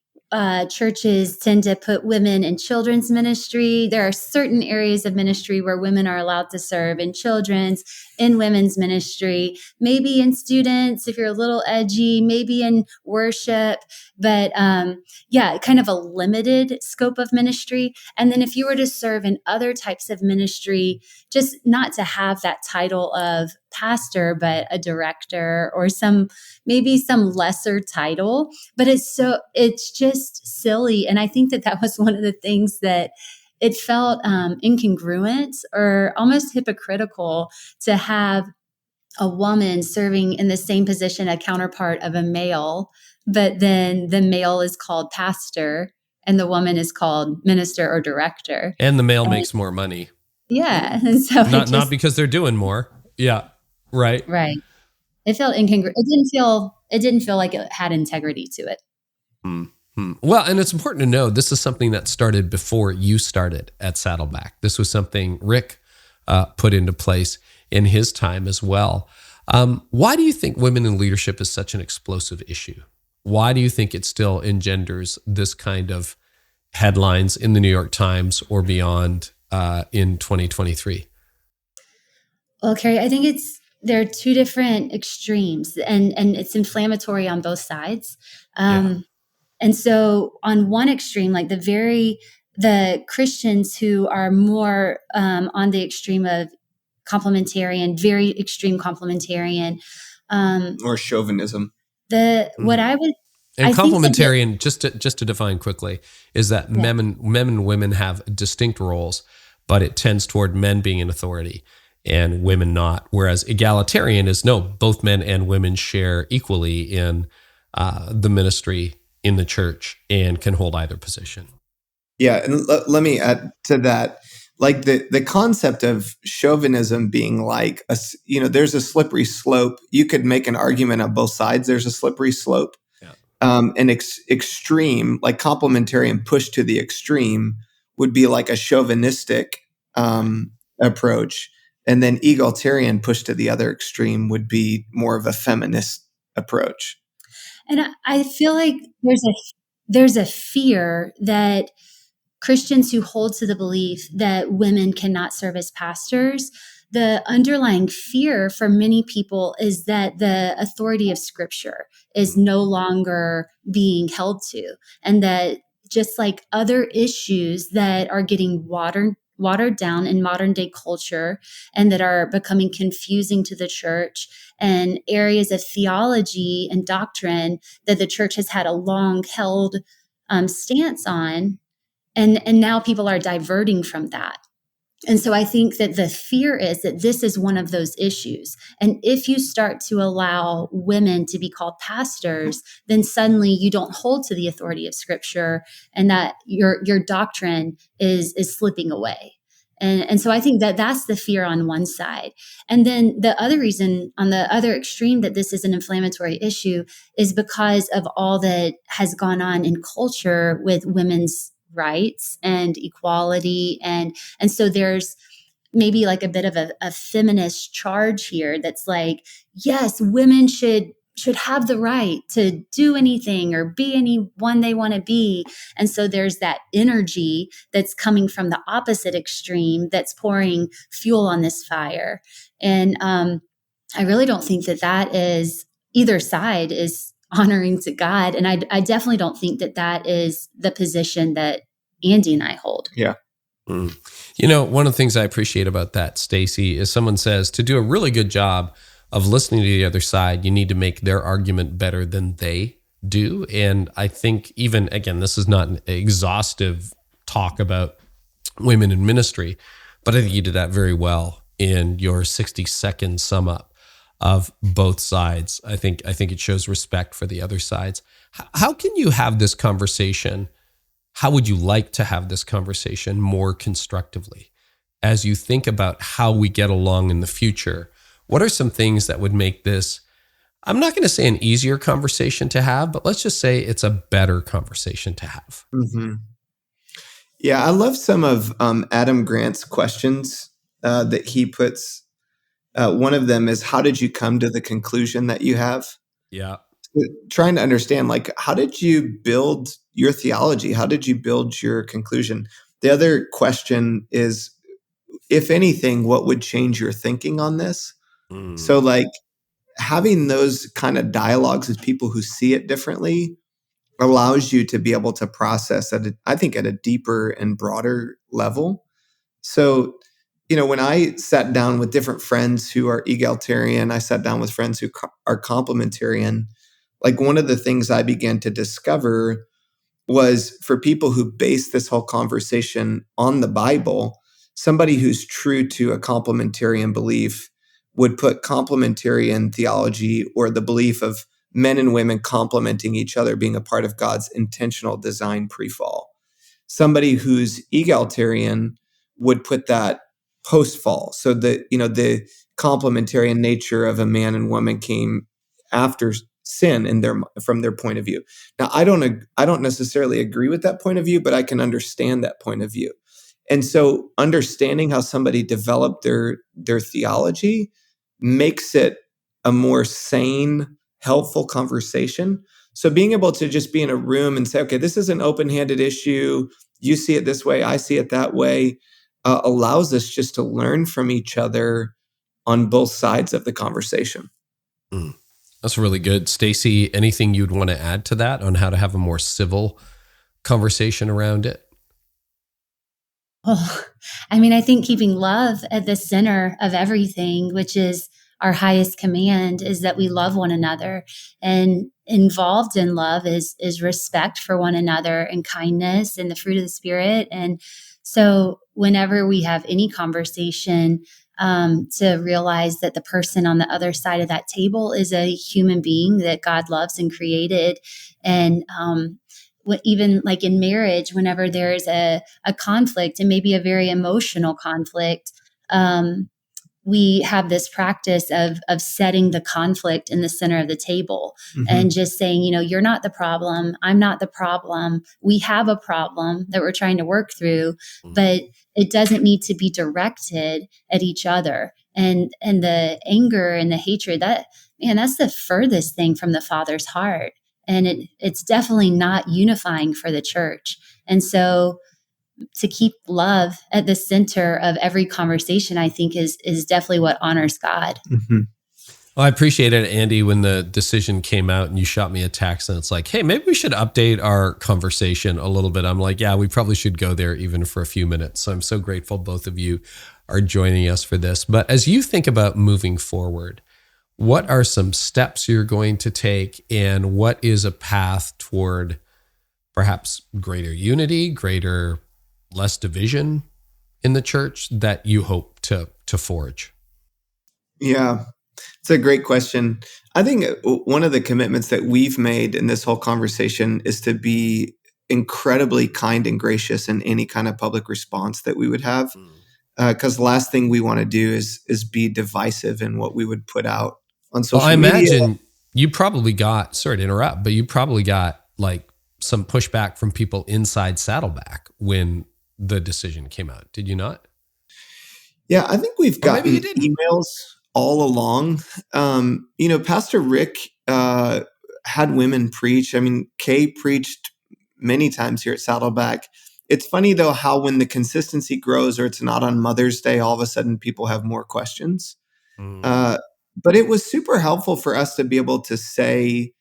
churches tend to put women in children's ministry. There are certain areas of ministry where women are allowed to serve in children's, in women's ministry, maybe in students, if you're a little edgy, maybe in worship, but kind of a limited scope of ministry. And then if you were to serve in other types of ministry, just not to have that title of pastor, but a director or maybe some lesser title, but it's just silly. And I think that was one of the things that it felt incongruent or almost hypocritical to have a woman serving in the same position, a counterpart of a male, but then the male is called pastor and the woman is called minister or director. And the male makes more money. Yeah. And so not because they're doing more. Yeah. Right. Right. It felt incongruent. It didn't feel like it had integrity to it. Mm-hmm. Well, and it's important to know this is something that started before you started at Saddleback. This was something Rick put into place in his time as well. Why do you think women in leadership is such an explosive issue? Why do you think it still engenders this kind of headlines in the New York Times or beyond in 2023? Well, Carey, I think there are two different extremes, and it's inflammatory on both sides. And so on one extreme, like the Christians who are more on the extreme of complementarian, very extreme complementarian, or chauvinism. Complementarian, just to define quickly, is that men and women have distinct roles, but it tends toward men being in authority and women not. Whereas egalitarian is no, both men and women share equally in the ministry in the church and can hold either position. Yeah, and let me add to that. Like the concept of chauvinism being like there's a slippery slope. You could make an argument on both sides. There's a slippery slope. Yeah. An extreme, like complementarian push to the extreme, would be like a chauvinistic approach, and then egalitarian push to the other extreme would be more of a feminist approach. And I feel like there's a fear that Christians who hold to the belief that women cannot serve as pastors, the underlying fear for many people is that the authority of Scripture is no longer being held to, and that just like other issues that are getting watered down in modern day culture and that are becoming confusing to the church, and areas of theology and doctrine that the church has had a long held stance on, and now people are diverting from that. And so I think that the fear is that this is one of those issues. And if you start to allow women to be called pastors, then suddenly you don't hold to the authority of Scripture, and that your doctrine is slipping away. And so I think that that's the fear on one side. And then the other reason on the other extreme that this is an inflammatory issue is because of all that has gone on in culture with women's rights and equality. And so there's maybe like a bit of a feminist charge here that's like, yes, women should have the right to do anything or be anyone they want to be. And so there's that energy that's coming from the opposite extreme that's pouring fuel on this fire. And I really don't think that is, either side is honoring to God. And I definitely don't think that is the position that Andy and I hold. Yeah. Mm. You know, one of the things I appreciate about that, Stacie, is someone says to do a really good job of listening to the other side, you need to make their argument better than they do. And I think even, again, this is not an exhaustive talk about women in ministry, but I think you did that very well in your 60-second sum up of both sides. I think it shows respect for the other sides. How can you have this conversation? How would you like to have this conversation more constructively as you think about how we get along in the future? What are some things that would make this, I'm not going to say an easier conversation to have, but let's just say it's a better conversation to have? Mm-hmm. Yeah, I love some of Adam Grant's questions that he puts. One of them is, how did you come to the conclusion that you have? Yeah. Trying to understand, like, how did you build your theology? How did you build your conclusion? The other question is, if anything, what would change your thinking on this? Mm. So like having those kind of dialogues with people who see it differently allows you to be able to process at a deeper and broader level. So, when I sat down with different friends who are egalitarian, I sat down with friends who are complementarian. Like, one of the things I began to discover was, for people who base this whole conversation on the Bible, somebody who's true to a complementarian belief would put complementarian theology, or the belief of men and women complementing each other, being a part of God's intentional design pre-fall. Somebody who's egalitarian would put that post-fall. So the complementarian nature of a man and woman came after sin from their point of view. Now, I don't necessarily agree with that point of view, but I can understand that point of view. And so understanding how somebody developed their theology makes it a more sane, helpful conversation. So being able to just be in a room and say, okay, this is an open-handed issue. You see it this way, I see it that way, allows us just to learn from each other on both sides of the conversation. Mm. That's really good. Stacie, anything you'd want to add to that on how to have a more civil conversation around it? Well, I think keeping love at the center of everything, which is our highest command, is that we love one another. And involved in love is respect for one another and kindness and the fruit of the Spirit. And so whenever we have any conversation, to realize that the person on the other side of that table is a human being that God loves and created. And even like in marriage, whenever there's a conflict, and maybe a very emotional conflict, we have this practice of setting the conflict in the center of the table, and just saying, you're not the problem. I'm not the problem. We have a problem that we're trying to work through, but it doesn't need to be directed at each other. And the anger and the hatred, that's the furthest thing from the Father's heart. And it's definitely not unifying for the church. And so to keep love at the center of every conversation, I think is definitely what honors God. Well, I appreciate it, Andy, when the decision came out and you shot me a text and it's like, hey, maybe we should update our conversation a little bit. I'm like, yeah, we probably should go there even for a few minutes. So I'm so grateful both of you are joining us for this. But as you think about moving forward, what are some steps you're going to take, and what is a path toward perhaps greater unity, less division in the church that you hope to forge? Yeah, it's a great question. I think one of the commitments that we've made in this whole conversation is to be incredibly kind and gracious in any kind of public response that we would have. Because the last thing we want to do is be divisive in what we would put out on social media. Well, I imagine you probably got, sorry to interrupt, but you probably got like some pushback from people inside Saddleback when the decision came out. Did you not? Yeah, I think we've gotten emails all along. Pastor Rick had women preach. I mean, Kay preached many times here at Saddleback. It's funny, though, how when the consistency grows or it's not on Mother's Day, all of a sudden people have more questions. But it was super helpful for us to be able to say,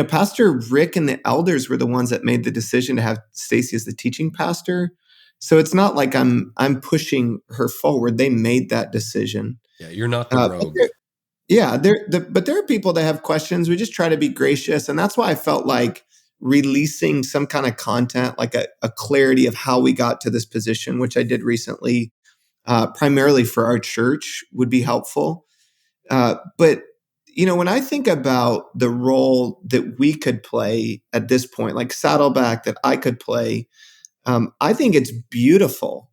Pastor Rick and the elders were the ones that made the decision to have Stacie as the teaching pastor. So it's not like I'm pushing her forward. They made that decision. Yeah, you're not the rogue. But there are people that have questions. We just try to be gracious. And that's why I felt like releasing some kind of content, like a clarity of how we got to this position, which I did recently, primarily for our church, would be helpful. But when I think about the role that we could play at this point, like Saddleback, that I could play, I think it's beautiful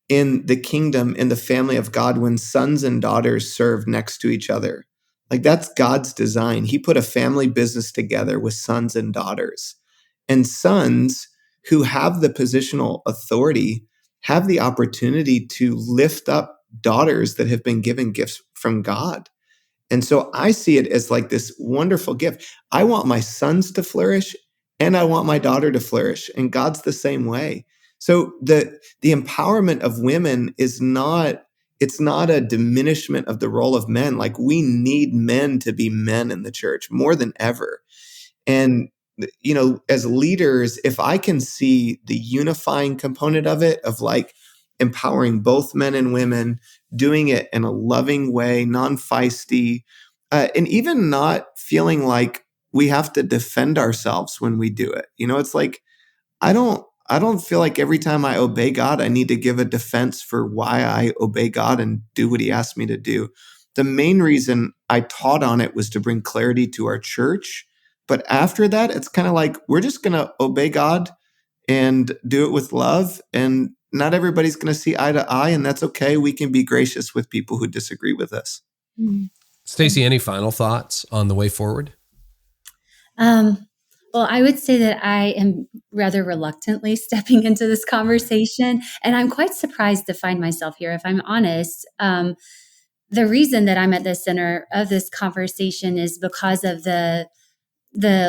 in the kingdom, in the family of God, when sons and daughters serve next to each other. Like, that's God's design. He put a family business together with sons and daughters. And sons who have the positional authority have the opportunity to lift up daughters that have been given gifts from God. And so I see it as like this wonderful gift. I want my sons to flourish, and I want my daughter to flourish. And God's the same way. So the empowerment of women it's not a diminishment of the role of men. Like, we need men to be men in the church more than ever. And, as leaders, if I can see the unifying component of it, of like empowering both men and women, doing it in a loving way, non-feisty, and even not feeling like we have to defend ourselves when we do it. It's like, I don't feel like every time I obey God, I need to give a defense for why I obey God and do what he asked me to do. The main reason I taught on it was to bring clarity to our church. But after that, it's kind of like, we're just going to obey God and do it with love. And not everybody's going to see eye to eye, and that's okay. We can be gracious with people who disagree with us. Stacie, any final thoughts on the way forward? Well, I would say that I am rather reluctantly stepping into this conversation, and I'm quite surprised to find myself here, if I'm honest. The reason that I'm at the center of this conversation is because of the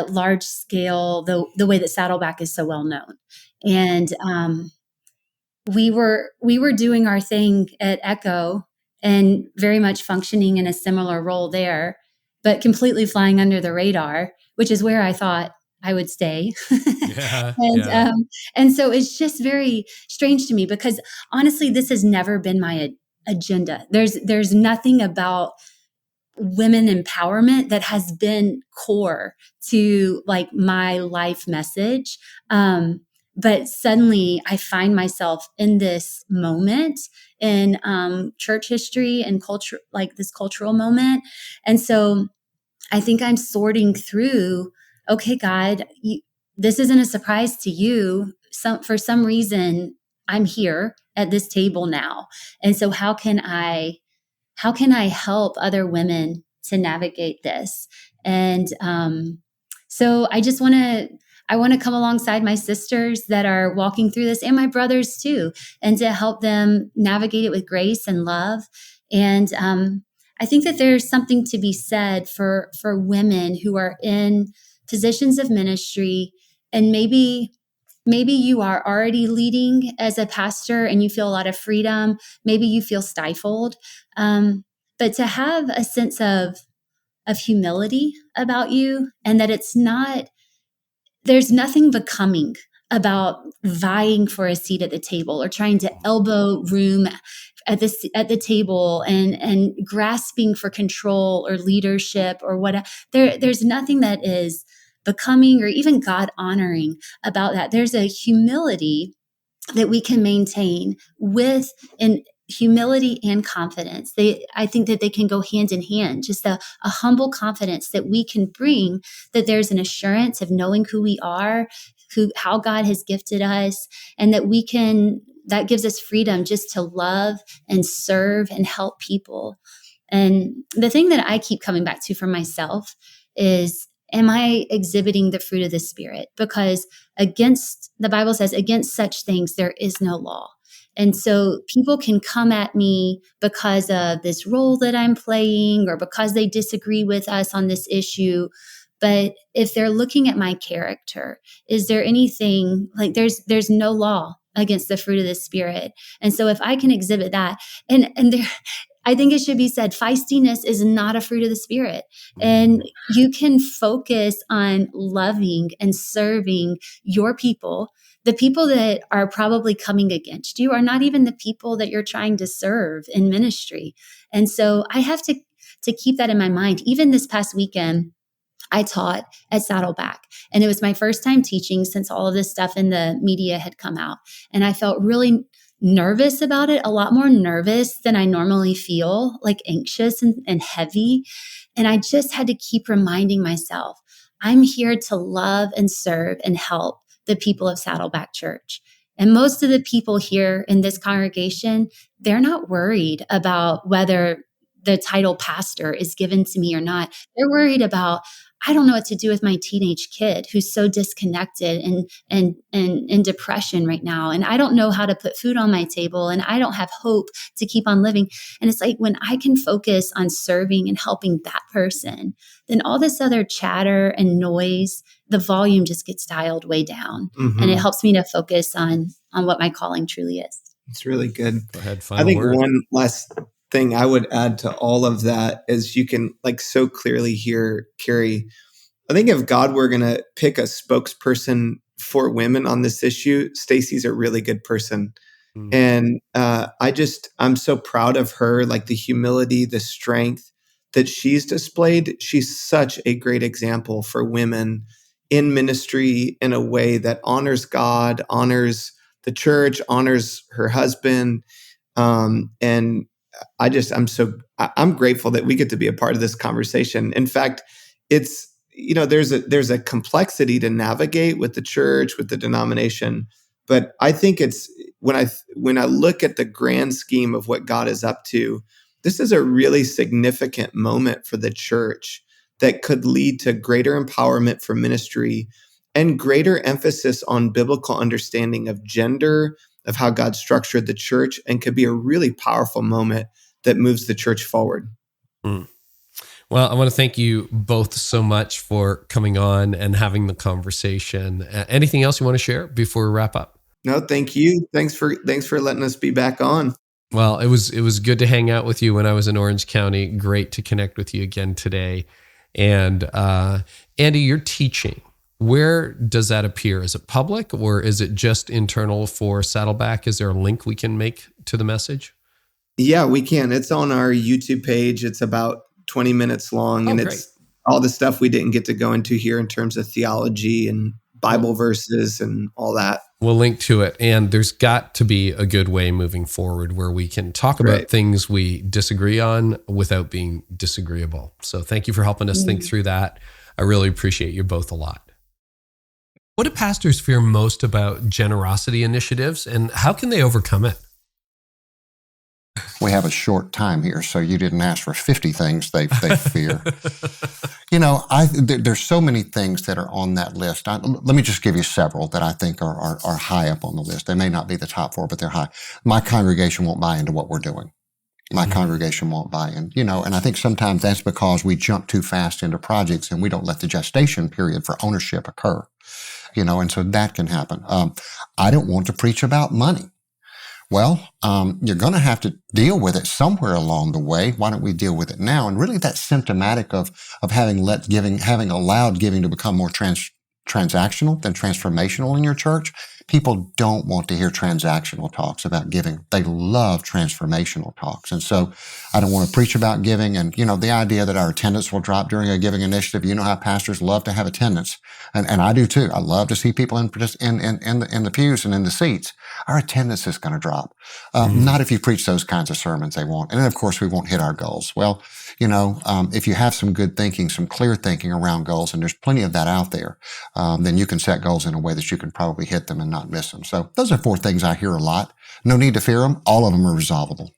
large scale, the way that Saddleback is so well known. And we were doing our thing at Echo and very much functioning in a similar role there, but completely flying under the radar, which is where I thought I would stay. And so it's just very strange to me, because honestly, this has never been my agenda. There's nothing about women empowerment that has been core to like my life message. But suddenly I find myself in this moment in church history and culture, like this cultural moment. And so I think I'm sorting through, okay, God, this isn't a surprise to you. For some reason, I'm here at this table now. And so how can I help other women to navigate this? And so I want to come alongside my sisters that are walking through this, and my brothers too, and to help them navigate it with grace and love. And I think that there's something to be said for women who are in positions of ministry, and maybe you are already leading as a pastor and you feel a lot of freedom. Maybe you feel stifled. But to have a sense of humility about you, and that there's nothing becoming about vying for a seat at the table or trying to elbow room at the table and grasping for control or leadership or what. There's nothing that is becoming or even God honoring about that. There's a humility that we can maintain with humility and confidence. I think that they can go hand in hand, just a humble confidence that we can bring, that there's an assurance of knowing who we are, how God has gifted us, and that gives us freedom just to love and serve and help people. And the thing that I keep coming back to for myself is, am I exhibiting the fruit of the Spirit? Because the Bible says, against such things, there is no law. And so people can come at me because of this role that I'm playing or because they disagree with us on this issue. But if they're looking at my character, is there anything like there's no law against the fruit of the Spirit? And so if I can exhibit that, and there, I think it should be said, feistiness is not a fruit of the Spirit. And you can focus on loving and serving your people. The people that are probably coming against you are not even the people that you're trying to serve in ministry. And so I have to keep that in my mind. Even this past weekend, I taught at Saddleback, and it was my first time teaching since all of this stuff in the media had come out. And I felt really nervous about it, a lot more nervous than I normally feel, like anxious and heavy. And I just had to keep reminding myself, I'm here to love and serve and help the people of Saddleback Church. And most of the people here in this congregation, they're not worried about whether the title pastor is given to me or not. They're worried about, I don't know what to do with my teenage kid who's so disconnected and in depression right now. And I don't know how to put food on my table, and I don't have hope to keep on living. And it's like, when I can focus on serving and helping that person, then all this other chatter and noise, the volume just gets dialed way down. Mm-hmm. And it helps me to focus on what my calling truly is. It's really good. Go ahead. I think one last thing I would add to all of that is, you can so clearly hear Carey. I think if God were going to pick a spokesperson for women on this issue, Stacie's a really good person. Mm. And I'm so proud of her, the humility, the strength that she's displayed. She's such a great example for women in ministry in a way that honors God, honors the church, honors her husband. And I'm grateful that we get to be a part of this conversation. In fact, it's, there's a complexity to navigate with the church, with the denomination. But I think it's, when I look at the grand scheme of what God is up to, this is a really significant moment for the church that could lead to greater empowerment for ministry and greater emphasis on biblical understanding of gender, of how God structured the church, and could be a really powerful moment that moves the church forward. Mm. Well, I want to thank you both so much for coming on and having the conversation. Anything else you want to share before we wrap up? No, thank you. Thanks for letting us be back on. Well, it was good to hang out with you when I was in Orange County. Great to connect with you again today. And Andy, your teaching, where does that appear? Is it public, or is it just internal for Saddleback? Is there a link we can make to the message? Yeah, we can. It's on our YouTube page. It's about 20 minutes long, and it's all the stuff we didn't get to go into here in terms of theology and Bible verses and all that. We'll link to it. And there's got to be a good way moving forward where we can talk about things we disagree on without being disagreeable. So thank you for helping us think through that. I really appreciate you both a lot. What do pastors fear most about generosity initiatives, and how can they overcome it? We have a short time here, so you didn't ask for 50 things they fear. There's so many things that are on that list. Let me just give you several that I think are high up on the list. They may not be the top 4, but they're high. My congregation won't buy into what we're doing. My congregation won't buy in, and I think sometimes that's because we jump too fast into projects and we don't let the gestation period for ownership occur, and so that can happen. I don't want to preach about money. Well, you're going to have to deal with it somewhere along the way. Why don't we deal with it now? And really that's symptomatic of having allowed giving to become more transactional than transformational in your church. People don't want to hear transactional talks about giving. They love transformational talks. And so I don't want to preach about giving. And, the idea that our attendance will drop during a giving initiative, how pastors love to have attendance. And I do too. I love to see people in the pews and in the seats. Our attendance is going to drop. Not if you preach those kinds of sermons they won't. And then, of course, we won't hit our goals. Well, if you have some good thinking, some clear thinking around goals, and there's plenty of that out there, then you can set goals in a way that you can probably hit them and not miss them. So those are 4 things I hear a lot. No need to fear them. All of them are resolvable.